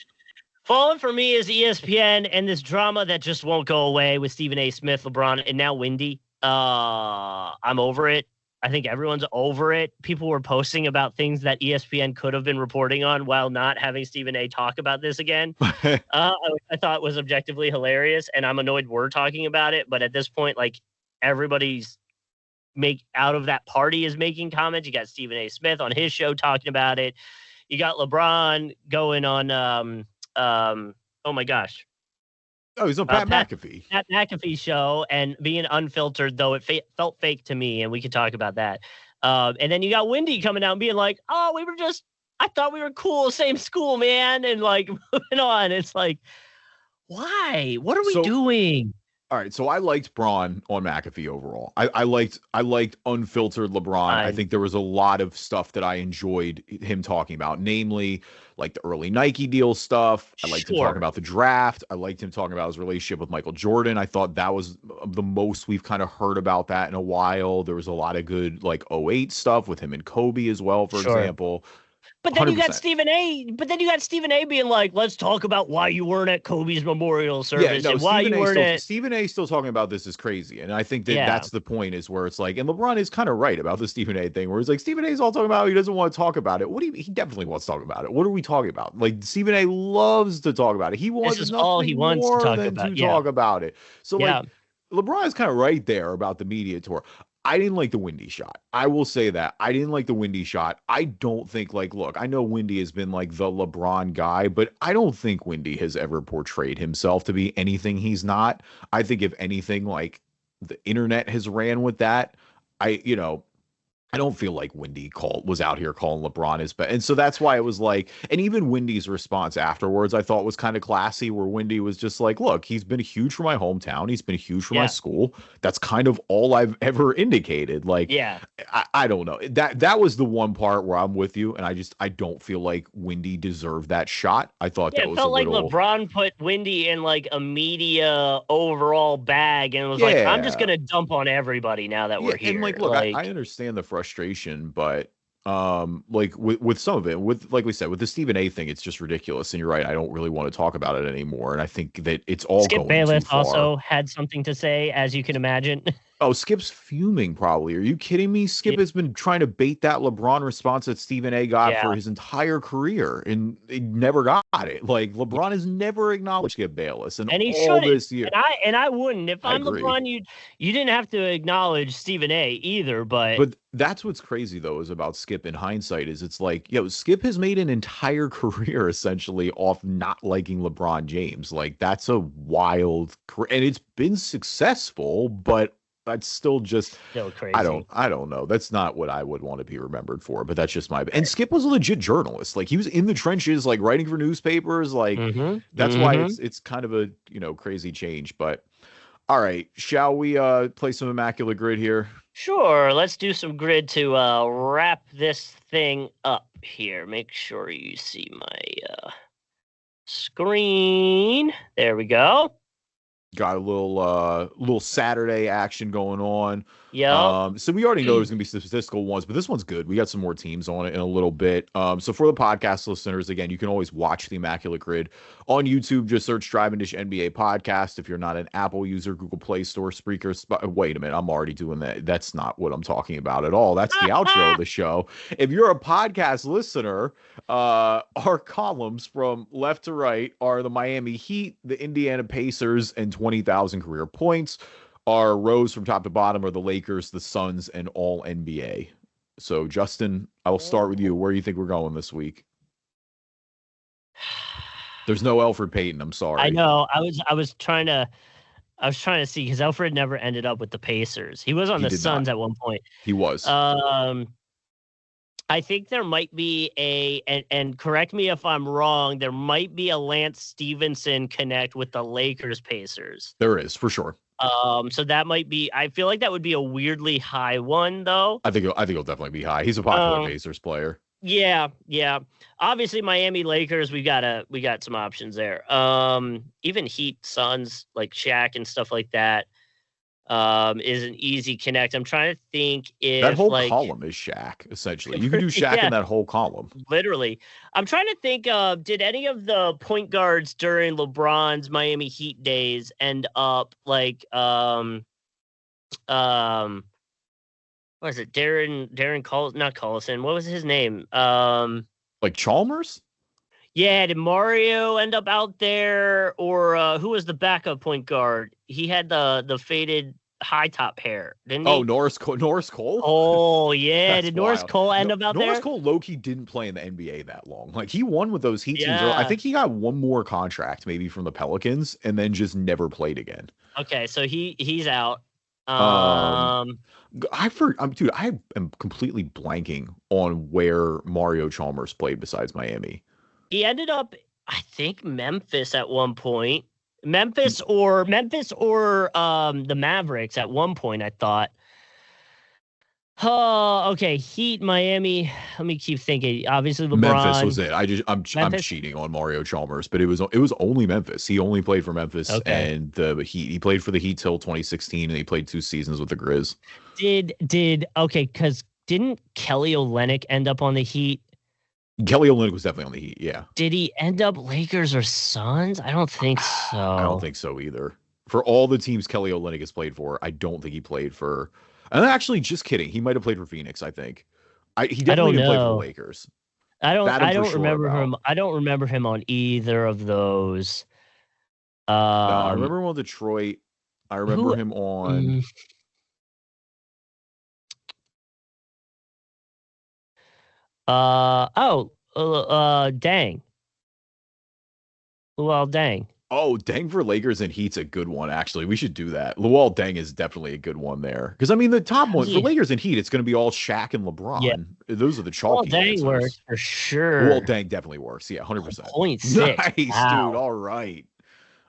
Falling for me is ESPN and this drama that just won't go away with Stephen A. Smith, LeBron, and now Wendy. I'm over it. I think everyone's over it. People were posting about things that ESPN could have been reporting on while not having Stephen A. talk about this again. I thought was objectively hilarious, and I'm annoyed we're talking about it. But at this point, like everybody's out of that party is making comments. You got Stephen A. Smith on his show talking about it. You got LeBron going on. Oh my gosh. Oh, he's on Pat McAfee. Pat McAfee show and being unfiltered, though it felt fake to me, and we could talk about that. And then you got Wendy coming out and being like, "Oh, I thought we were cool, same school, man," and like moving on. It's like, why? What are we doing? All right, so I liked Braun on McAfee overall. I liked unfiltered LeBron. I think there was a lot of stuff that I enjoyed him talking about, namely like the early Nike deal stuff. I liked him talking about the draft. I liked him talking about his relationship with Michael Jordan. I thought that was the most we've kind of heard about that in a while. There was a lot of good like 08 stuff with him and Kobe as well, for example. But then 100%. You got Stephen A. being like, let's talk about why you weren't at Kobe's memorial service and why you weren't at. Stephen A. still talking about this is crazy. And I think that that's the point, is where it's like, and LeBron is kind of right about the Stephen A. thing, where it's like, Stephen A. is all talking about, he doesn't want to talk about it. He definitely wants to talk about it. What are we talking about? Like, Stephen A. loves to talk about it. He wants this is all he wants to talk about it. So like, LeBron is kind of right there about the media tour. I didn't like the Windy shot. I will say that. I didn't like the Windy shot. I don't think, like, look, I know Windy has been like the LeBron guy, but I don't think Windy has ever portrayed himself to be anything he's not. I think if anything, like the internet has ran with that. I don't feel like Wendy was out here calling LeBron his best. And so that's why it was like, and even Wendy's response afterwards, I thought was kind of classy, where Wendy was just like, look, he's been huge for my hometown. He's been huge for my school. That's kind of all I've ever indicated. Like, I don't know. That was the one part where I'm with you. And I don't feel like Wendy deserved that shot. I thought that was it felt like LeBron put Wendy in like a media overall bag and was like, I'm just going to dump on everybody now that we're here. And like, look, I understand the frustration, but like with some of it, with, like we said, with the Stephen A. thing, it's just ridiculous. And you're right, I don't really want to talk about it anymore. And I think that it's all Skip going Bayless too far. Also had something to say, as you can imagine. Oh, Skip's fuming probably. Are you kidding me? Skip has been trying to bait that LeBron response that Stephen A got for his entire career, and he never got it. Like LeBron has never acknowledged Skip Bayless in and he all should. this year. And I wouldn't. If I'm agree. LeBron, you didn't have to acknowledge Stephen A either. But that's what's crazy though is about Skip in hindsight is it's like, Skip has made an entire career essentially off not liking LeBron James. Like that's a wild, and it's been successful, but that's still crazy. I don't know. That's not what I would want to be remembered for, but that's just and Skip was a legit journalist. Like he was in the trenches, like writing for newspapers. Like that's why it's kind of a, crazy change. But all right, shall we play some Immaculate Grid here? Sure. Let's do some grid to wrap this thing up here. Make sure you see my screen. There we go. Got a little Saturday action going on. Yeah. So we already know there's gonna be statistical ones, but this one's good. We got some more teams on it in a little bit. So for the podcast listeners, again, you can always watch the Immaculate Grid on YouTube. Just search Drive and Dish NBA Podcast. If you're not an Apple user, Google Play Store, Spreaker. Wait a minute, I'm already doing that. That's not what I'm talking about at all. That's the outro of the show. If you're a podcast listener, our columns from left to right are the Miami Heat, the Indiana Pacers, and 20,000 career points. Our rows from top to bottom are the Lakers, the Suns, and all NBA. So, Justin, I will start with you. Where do you think we're going this week? There's no Elfrid Payton. I'm sorry. I know. I was trying to see because Elfrid never ended up with the Pacers. He was on the Suns at one point. He was. I think there might be and correct me if I'm wrong, there might be a Lance Stevenson connect with the Lakers Pacers. There is, for sure. So that might be, I feel like that would be a weirdly high one though. I think it'll definitely be high. He's a popular Pacers player. Yeah. Obviously Miami Lakers, we got some options there. Even Heat, Suns, like Shaq and stuff like that. Is an easy connect. I'm trying to think if that whole column is Shaq, essentially. You can do Shaq in that whole column. Literally. I'm trying to think did any of the point guards during LeBron's Miami Heat days end up like what was it? Not Collison. What was his name? Like Chalmers? Yeah, did Mario end up out there, or who was the backup point guard? He had the faded high top hair, didn't he? Oh, Norris Cole. Oh yeah, did Norris wild. Cole end up out there? Norris Cole low-key didn't play in the NBA that long. Like he won with those Heat teams. I think he got one more contract maybe from the Pelicans, and then just never played again. Okay, so he's out. Dude, I am completely blanking on where Mario Chalmers played besides Miami. He ended up, I think, Memphis at one point. Memphis or the Mavericks at one point, I thought. Oh, okay. Heat, Miami. Let me keep thinking. Obviously, LeBron. Memphis was it. I'm cheating on Mario Chalmers, but it was only Memphis. He only played for Memphis and the Heat. He played for the Heat till 2016, and he played 2 seasons with the Grizz. Because didn't Kelly Olynyk end up on the Heat? Kelly Olynyk was definitely on the Heat, yeah. Did he end up Lakers or Suns? I don't think so. I don't think so either. For all the teams Kelly Olynyk has played for, I don't think he played for. And actually, just kidding. He might have played for Phoenix, I think. He definitely didn't play for the Lakers. I don't remember him. I don't remember him on either of those. No, I remember him on Detroit. I remember him on. Dang. Luol Deng. Oh, Deng for Lakers and Heat's a good one, actually. We should do that. Luol Deng is definitely a good one there. Because, I mean, the top one for Lakers and Heat, it's going to be all Shaq and LeBron. Yeah. Those are the chalky Luol Deng works for sure. Luol Deng definitely works. Yeah, 100%. 0.6. Nice, wow. Dude. All right.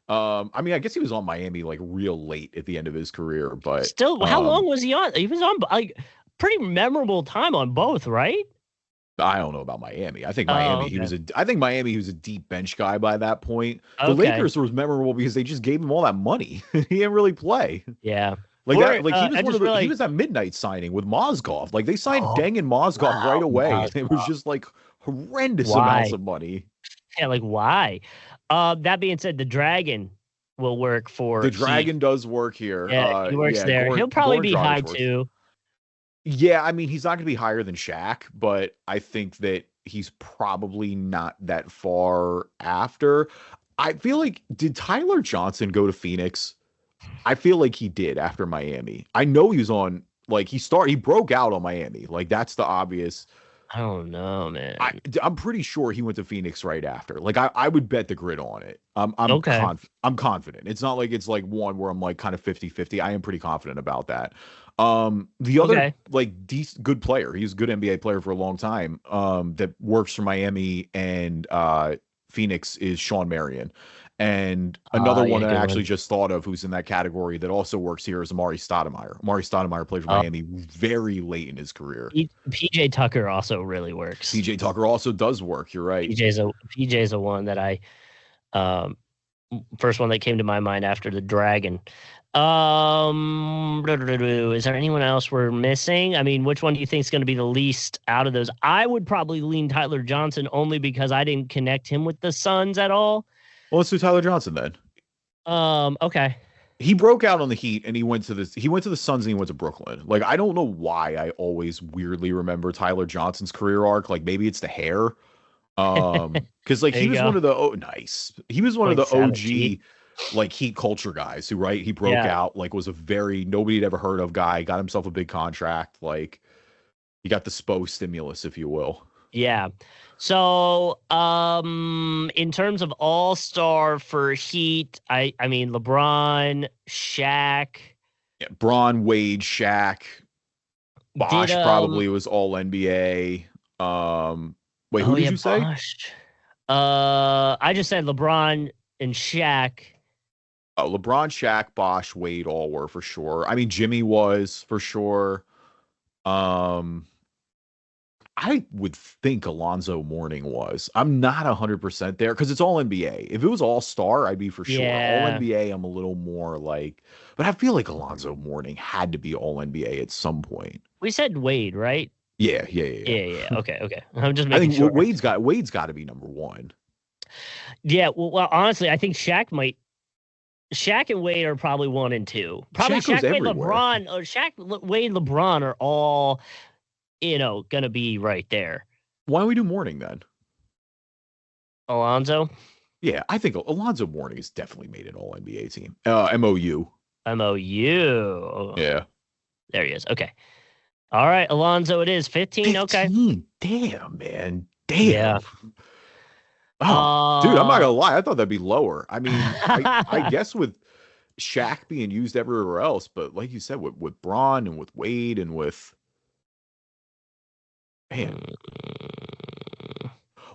I mean, I guess he was on Miami like real late at the end of his career, but still, how long was he on? He was on like pretty memorable time on both, right? I don't know about Miami. I think Miami, he was a deep bench guy by that point. The Lakers was memorable because they just gave him all that money. He didn't really play. Yeah. He was that midnight signing with Mozgov. Like they signed Deng and Mozgov right away. Mozgov. It was just like horrendous amounts of money. Yeah, like why? That being said, the Dragon will work for The Dragon does work here. Yeah, he works there. He'll probably be high too. Yeah, I mean, he's not going to be higher than Shaq, but I think that he's probably not that far after. I feel like, did Tyler Johnson go to Phoenix? I feel like he did after Miami. I know he was on, like, he broke out on Miami. Like, that's the obvious. I don't know, man. I'm pretty sure he went to Phoenix right after. Like, I would bet the grid on it. I'm confident. It's not like it's like one where I'm like kind of 50-50. I am pretty confident about that. The other like good player, he's a good NBA player for a long time, that works for Miami and Phoenix is Sean Marion. And another one that I actually just thought of who's in that category that also works here is Amari Stoudemire. Amari Stoudemire played for Miami very late in his career. PJ Tucker also really works. PJ Tucker also does work. You're right. PJ's a one that I first one that came to my mind after the Dragon. Is there anyone else we're missing? I mean, which one do you think is going to be the least out of those? I would probably lean Tyler Johnson only because I didn't connect him with the Suns at all. Well, let's do Tyler Johnson then. Okay. He broke out on the Heat and he went to the Suns and he went to Brooklyn. Like, I don't know why I always weirdly remember Tyler Johnson's career arc. Like, maybe it's the hair. Because like he was one of the He was one of the OG like Heat culture guys who, right? He broke out, like was a very nobody had ever heard of guy, got himself a big contract, like he got the SPO stimulus, if you will. Yeah. So, in terms of all-star for Heat, I mean LeBron, Shaq. Yeah, Bron, Wade, Shaq. Bosh probably was all NBA. Wait, who did you say? Bosh. I just said LeBron and Shaq. Oh, LeBron, Shaq, Bosh, Wade all were for sure. I mean, Jimmy was for sure. I would think Alonzo Mourning was. I'm not 100% there because it's all NBA. If it was all star, I'd be for sure. All NBA, I'm a little more like, but I feel like Alonzo Mourning had to be all NBA at some point. We said Wade, right? Yeah. Okay. I'm just making sure. Wade's got to be number one. Yeah. Well, honestly, I think Shaq and Wade are probably 1 and 2. Probably Shaq, Wade, LeBron, or Shaq, Wade, LeBron are all, gonna be right there. Why don't we do Mourning then? Alonzo? Yeah, I think Alonzo Mourning has definitely made an all NBA team. MOU. Yeah. There he is. Okay. All right, Alonzo, it is 15. Okay. Damn, man. Damn. Yeah. Oh, dude, I'm not gonna lie. I thought that'd be lower. I mean, I guess with Shaq being used everywhere else, but like you said, with Bron and with Wade and with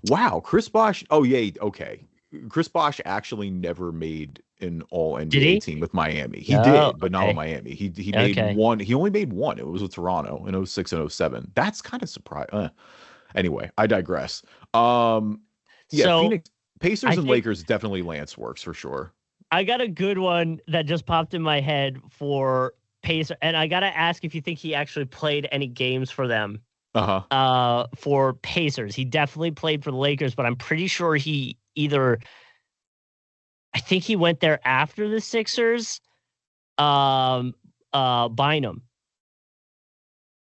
wow, Chris Bosh. Oh yeah, okay. Chris Bosh actually never made an all NBA team with Miami. He did, but not with Miami. He made one. He only made one. It was with Toronto in 06 and 07. That's kind of surprising. Anyway, I digress. Yeah, so Phoenix, Pacers and Lakers, definitely Lance works for sure. I got a good one that just popped in my head for Pacers, and I got to ask if you think he actually played any games for them. For Pacers. He definitely played for the Lakers, but I'm pretty sure I think he went there after the Sixers. Bynum.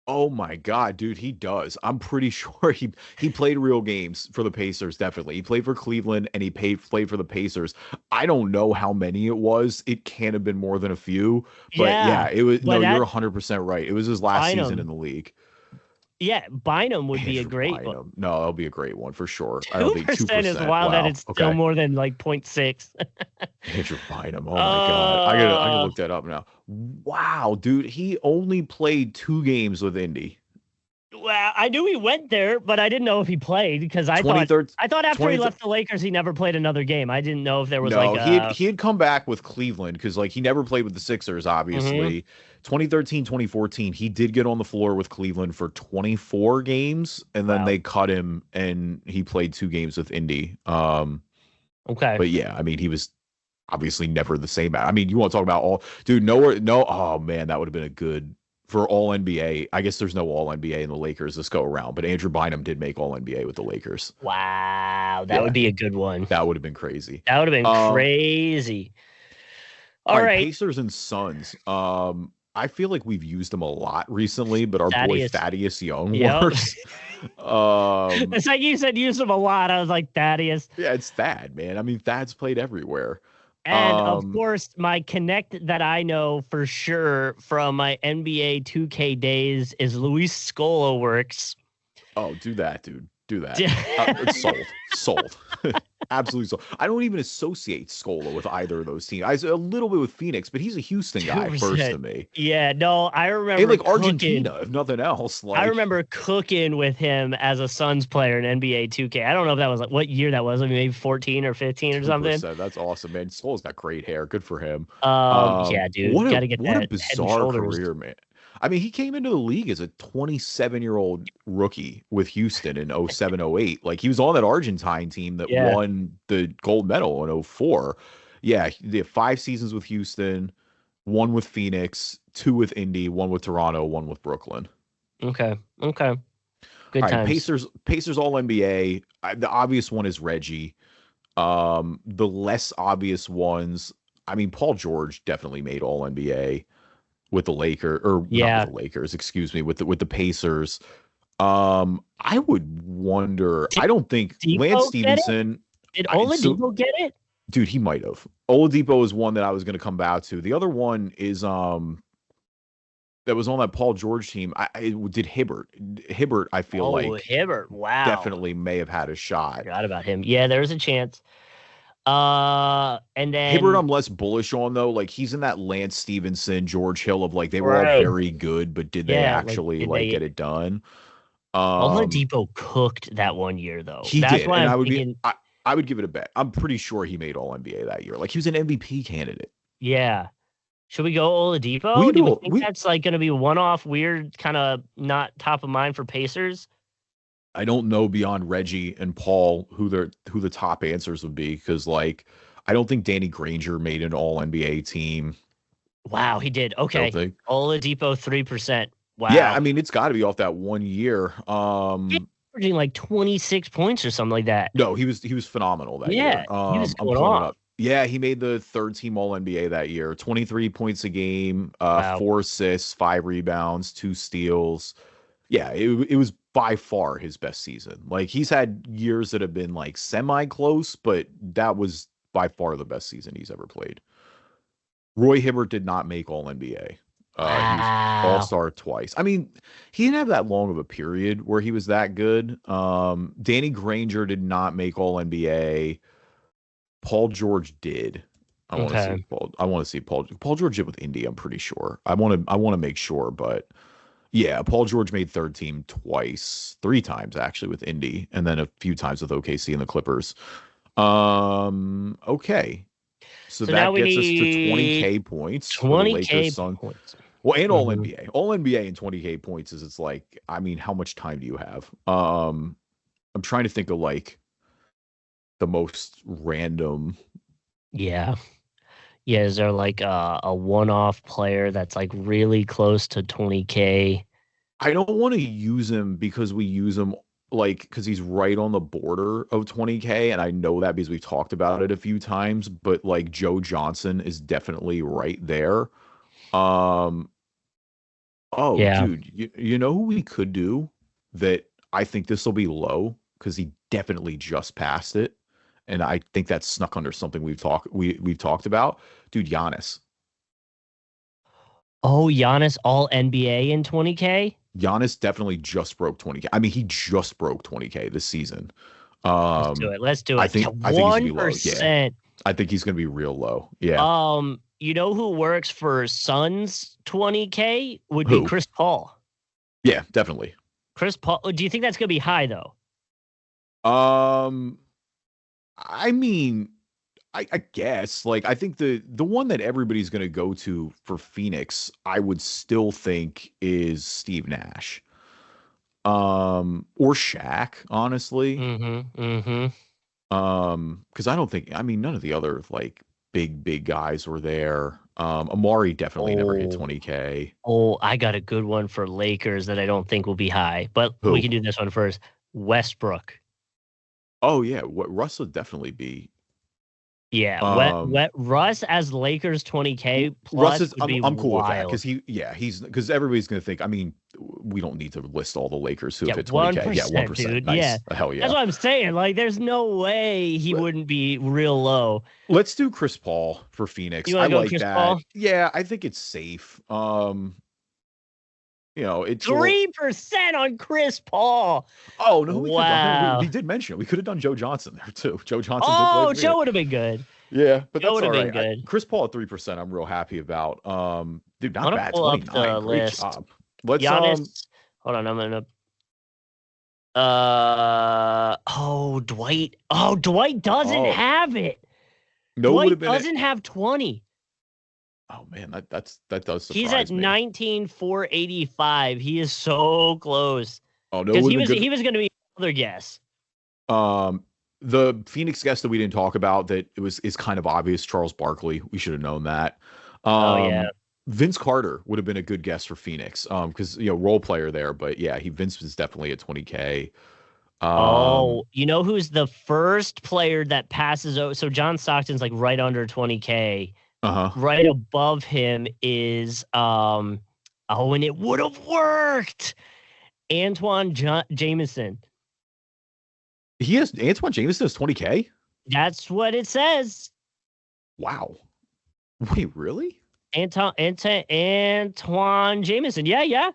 Oh my God, dude, he does. I'm pretty sure he played real games for the Pacers, definitely. He played for Cleveland and he played for the Pacers. I don't know how many it was. It can't have been more than a few. But yeah it was. No, you're 100% right. It was his last season in the league. Yeah, Bynum would be a great one. No, that'll be a great one for sure. 2% is wild that it's still more than like 0.6. Andrew Bynum. Oh my God. I gotta look that up now. Wow, dude. He only played 2 games with Indy. Well, I knew he went there, but I didn't know if he played because I thought after he left the Lakers, he never played another game. I didn't know if there was he had come back with Cleveland because like he never played with the Sixers, obviously. 2013, 2014, he did get on the floor with Cleveland for 24 games, and then they cut him and he played 2 games with Indy. Okay. But yeah, I mean, he was obviously never the same. I mean, you want to talk about oh man, that would have been a good for all NBA. I guess there's no all NBA in the Lakers this go around, but Andrew Bynum did make all NBA with the Lakers. Wow. That would be a good one. That would have been crazy. That would have been crazy. All right, right. Pacers and Suns. I feel like we've used them a lot recently, but our boy Thaddeus. Thaddeus Young Yep. works. It's like you said, use them a lot. I was like, Thaddeus. Yeah, it's Thad, man. I mean, Thad's played everywhere. And of course, my connect that I know for sure from my NBA 2K days is Luis Scola works. Oh, do that, dude. Do that. It's sold. Absolutely sold. I don't even associate Scola with either of those teams. A little bit with Phoenix, but he's a Houston guy 2%. first to me. Yeah, no, I remember. Hey, like Argentina, if nothing else. I remember cooking with him as a Suns player in NBA 2K. I don't know if that was like what year that was. I mean, maybe 14 or 15 or something. That's awesome, man. Scola's got great hair. Good for him. Yeah, dude. What a bizarre career, man. I mean, he came into the league as a 27-year-old rookie with Houston in 07-08. Like, he was on that Argentine team that won the gold medal in 04. Yeah, he had 5 seasons with Houston, 1 with Phoenix, 2 with Indy, 1 with Toronto, 1 with Brooklyn. Okay. Good all times. Right, Pacers All NBA. The obvious one is Reggie. The less obvious ones, I mean, Paul George definitely made All NBA. With the Lakers, not with the Lakers, excuse me, with the Pacers. I would wonder. I don't think Lance Stevenson. Did Oladipo get it? Dude, he might have. Oladipo is one that I was going to come back to. The other one is that was on that Paul George team. I did Hibbert. Hibbert, I feel like Hibbert. Wow, definitely may have had a shot. I forgot about him. Yeah, there was a chance. And then Hibbert, I'm less bullish on though. Like he's in that Lance Stevenson, George Hill of like they were all very good, but did they actually get it done? Oladipo cooked that one year though. That's did, why and I would give it a bet. I'm pretty sure he made All NBA that year. Like he was an MVP candidate. Yeah. Should we go Oladipo? Do we think that's like going to be one-off, weird, kind of not top of mind for Pacers? I don't know beyond Reggie and Paul who the top answers would be because like I don't think Danny Granger made an All NBA team. Wow, he did. Okay, Oladipo 3%. Wow. Yeah, I mean it's got to be off that 1 year. Averaging like 26 points or something like that. No, he was phenomenal that year. He was going off. Yeah, he made the 3rd team All NBA that year. 23 points a game, 4 assists, 5 rebounds, 2 steals. Yeah, it was by far his best season. Like he's had years that have been like semi-close, but that was by far the best season he's ever played. Roy Hibbert did not make All NBA. He was All-Star twice. I mean, he didn't have that long of a period where he was that good. Danny Granger did not make All NBA. Paul George did. I want to see Paul. Paul George did with Indy. I'm pretty sure. I want to make sure, but. Yeah, Paul George made 3rd team twice, 3 times actually with Indy, and then a few times with OKC and the Clippers. Okay. So that gets us to 20K points. 20K points. Well, and All NBA. All NBA and 20K points is it's like, I mean, how much time do you have? I'm trying to think of like the most random. Yeah. Yeah, is there like a one-off player that's like really close to 20K? I don't want to use him because we use him like because he's right on the border of 20K, and I know that because we've talked about it a few times. But like Joe Johnson is definitely right there. Dude, you know who we could do that? I think this will be low because he definitely just passed it. And I think that's snuck under something we've talked about. Dude, Giannis. Oh, Giannis All NBA in 20K? Giannis definitely just broke 20K. I mean, he just broke 20K this season. Let's do it. I think 1%. Yeah. I think he's going to be real low. Yeah. You know who works for Suns 20K would be Chris Paul. Yeah, definitely. Chris Paul. Do you think that's going to be high though? I mean, I guess like I think the one that everybody's going to go to for Phoenix, I would still think is Steve Nash, or Shaq, honestly. Because I don't think none of the other like big guys were there. Amari definitely never hit 20K. Oh, I got a good one for Lakers that I don't think will be high, but we can do this one first. Westbrook. Oh yeah, Russ would definitely be. Yeah, Um, wet Russ as Lakers 20K Russ plus is would be I'm cool with that wild. because he's because everybody's gonna think. I mean, we don't need to list all the Lakers who Yeah, have hit 20K. Yeah, 1%, 1%. dude. Yeah, Nice. Hell that's yeah. what I'm saying. Like, there's no way he Let, wouldn't be real low. let's do Chris Paul for Phoenix. You I want to go like Chris that. Paul? Yeah, I think it's safe. It's a little. 3% on Chris Paul. Oh no, we could have done. We Wow. did mention it. We could have done Joe Johnson there too. Joe Johnson did play Oh, for Joe Phoenix. would have been good. Yeah, but Joe that's would all have been right. good. Chris Paul at 3%, I'm real happy about. Dude, I not want to bad. pull up 29. the Great list. job. Let's Giannis. Hold on, I'm gonna. Dwight. Oh, Dwight doesn't oh have it. no would Dwight have been it. doesn't have 20. Oh man, that does surprise He's at me. 19,485. He is so close. Oh no, Because would have been good. he was going to be another guess. The Phoenix guest that we didn't talk about that is kind of obvious, Charles Barkley. We should have known that. Oh yeah. Vince Carter would have been a good guess for Phoenix. Because role player there, but yeah, Vince was definitely at 20K. You know who's the first player that passes over? So John Stockton's like right under 20K. Right above him is and it would have worked. Antoine Jameson. Antoine Jameson has 20K? That's what it says. Wow. Wait, really? Antoine Jameson. Yeah.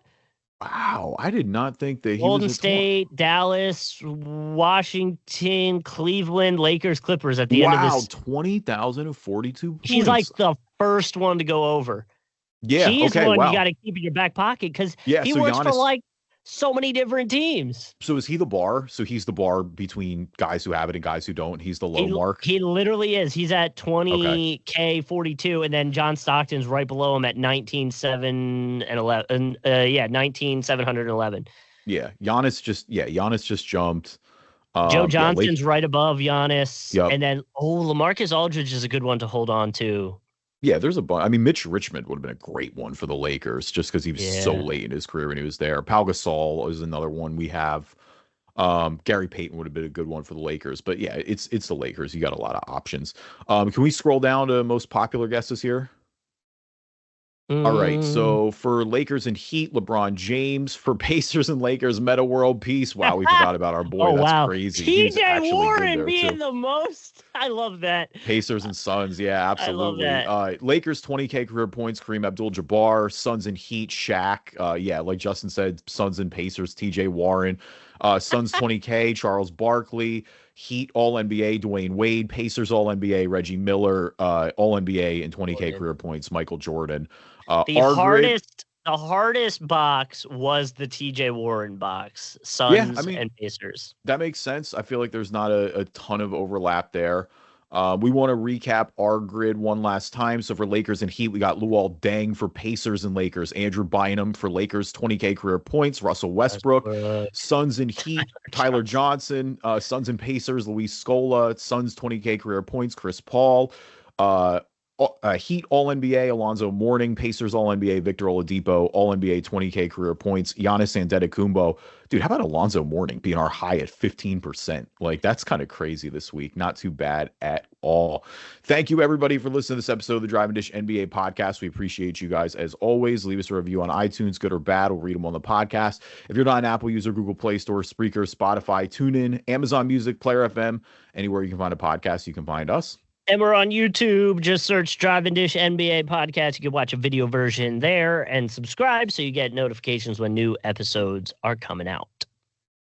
Wow. I did not think that he Golden was State, Dallas, Washington, Cleveland, Lakers, Clippers at the end of this. 20,042 points. He's like the first one to go over. Yeah. He's okay. one Wow. you got to keep in your back pocket because he so works for Giannis, like so many different teams. So is he the bar? So he's the bar between guys who have it and guys who don't. He's the low mark. He literally is. He's at 20K 42, and then John Stockton's right below him at 19,711. 19,711. Yeah, Giannis just jumped. Joe Johnson's right above Giannis, Yep. and then LaMarcus Aldridge is a good one to hold on to. Yeah, there's a bunch. I mean, Mitch Richmond would have been a great one for the Lakers just because he was so late in his career when he was there. Pau Gasol is another one we have. Gary Payton would have been a good one for the Lakers. But yeah, it's the Lakers. You got a lot of options. Can we scroll down to most popular guesses here? All right, so for Lakers and Heat, LeBron James. For Pacers and Lakers, Meta World Peace. Wow, we forgot about our boy. That's crazy. TJ Warren being the most. I love that. Pacers and Suns. Yeah, absolutely. I love that. Lakers 20K career points, Kareem Abdul-Jabbar. Suns and Heat, Shaq. Like Justin said, Suns and Pacers, TJ Warren. Suns 20K, Charles Barkley. Heat All-NBA, Dwayne Wade. Pacers All-NBA, Reggie Miller. All-NBA and 20K career points, Michael Jordan. The hardest box was the TJ Warren box, Suns and Pacers. That makes sense. I feel like there's not a ton of overlap there. We want to recap our grid one last time. So for Lakers and Heat, we got Luol Deng. For Pacers and Lakers, Andrew Bynum. For Lakers, 20K career points, Russell Westbrook. Suns and Heat, Tyler Johnson. Suns and Pacers, Luis Scola. Suns, 20K career points, Chris Paul. Heat All-NBA, Alonzo Mourning. Pacers All-NBA, Victor Oladipo. All-NBA 20K career points, Giannis Antetokounmpo. Dude, how about Alonzo Mourning being our high at 15%? Like, that's kind of crazy this week. Not too bad at all. Thank you, everybody, for listening to this episode of the Drive and Dish NBA podcast. We appreciate you guys as always. Leave us a review on iTunes, good or bad. We'll read them on the podcast. If you're not an Apple user, Google Play Store, Spreaker, Spotify, TuneIn, Amazon Music, Player FM, anywhere you can find a podcast, you can find us. And we're on YouTube. Just search Drive and Dish NBA podcast. You can watch a video version there and subscribe so you get notifications when new episodes are coming out.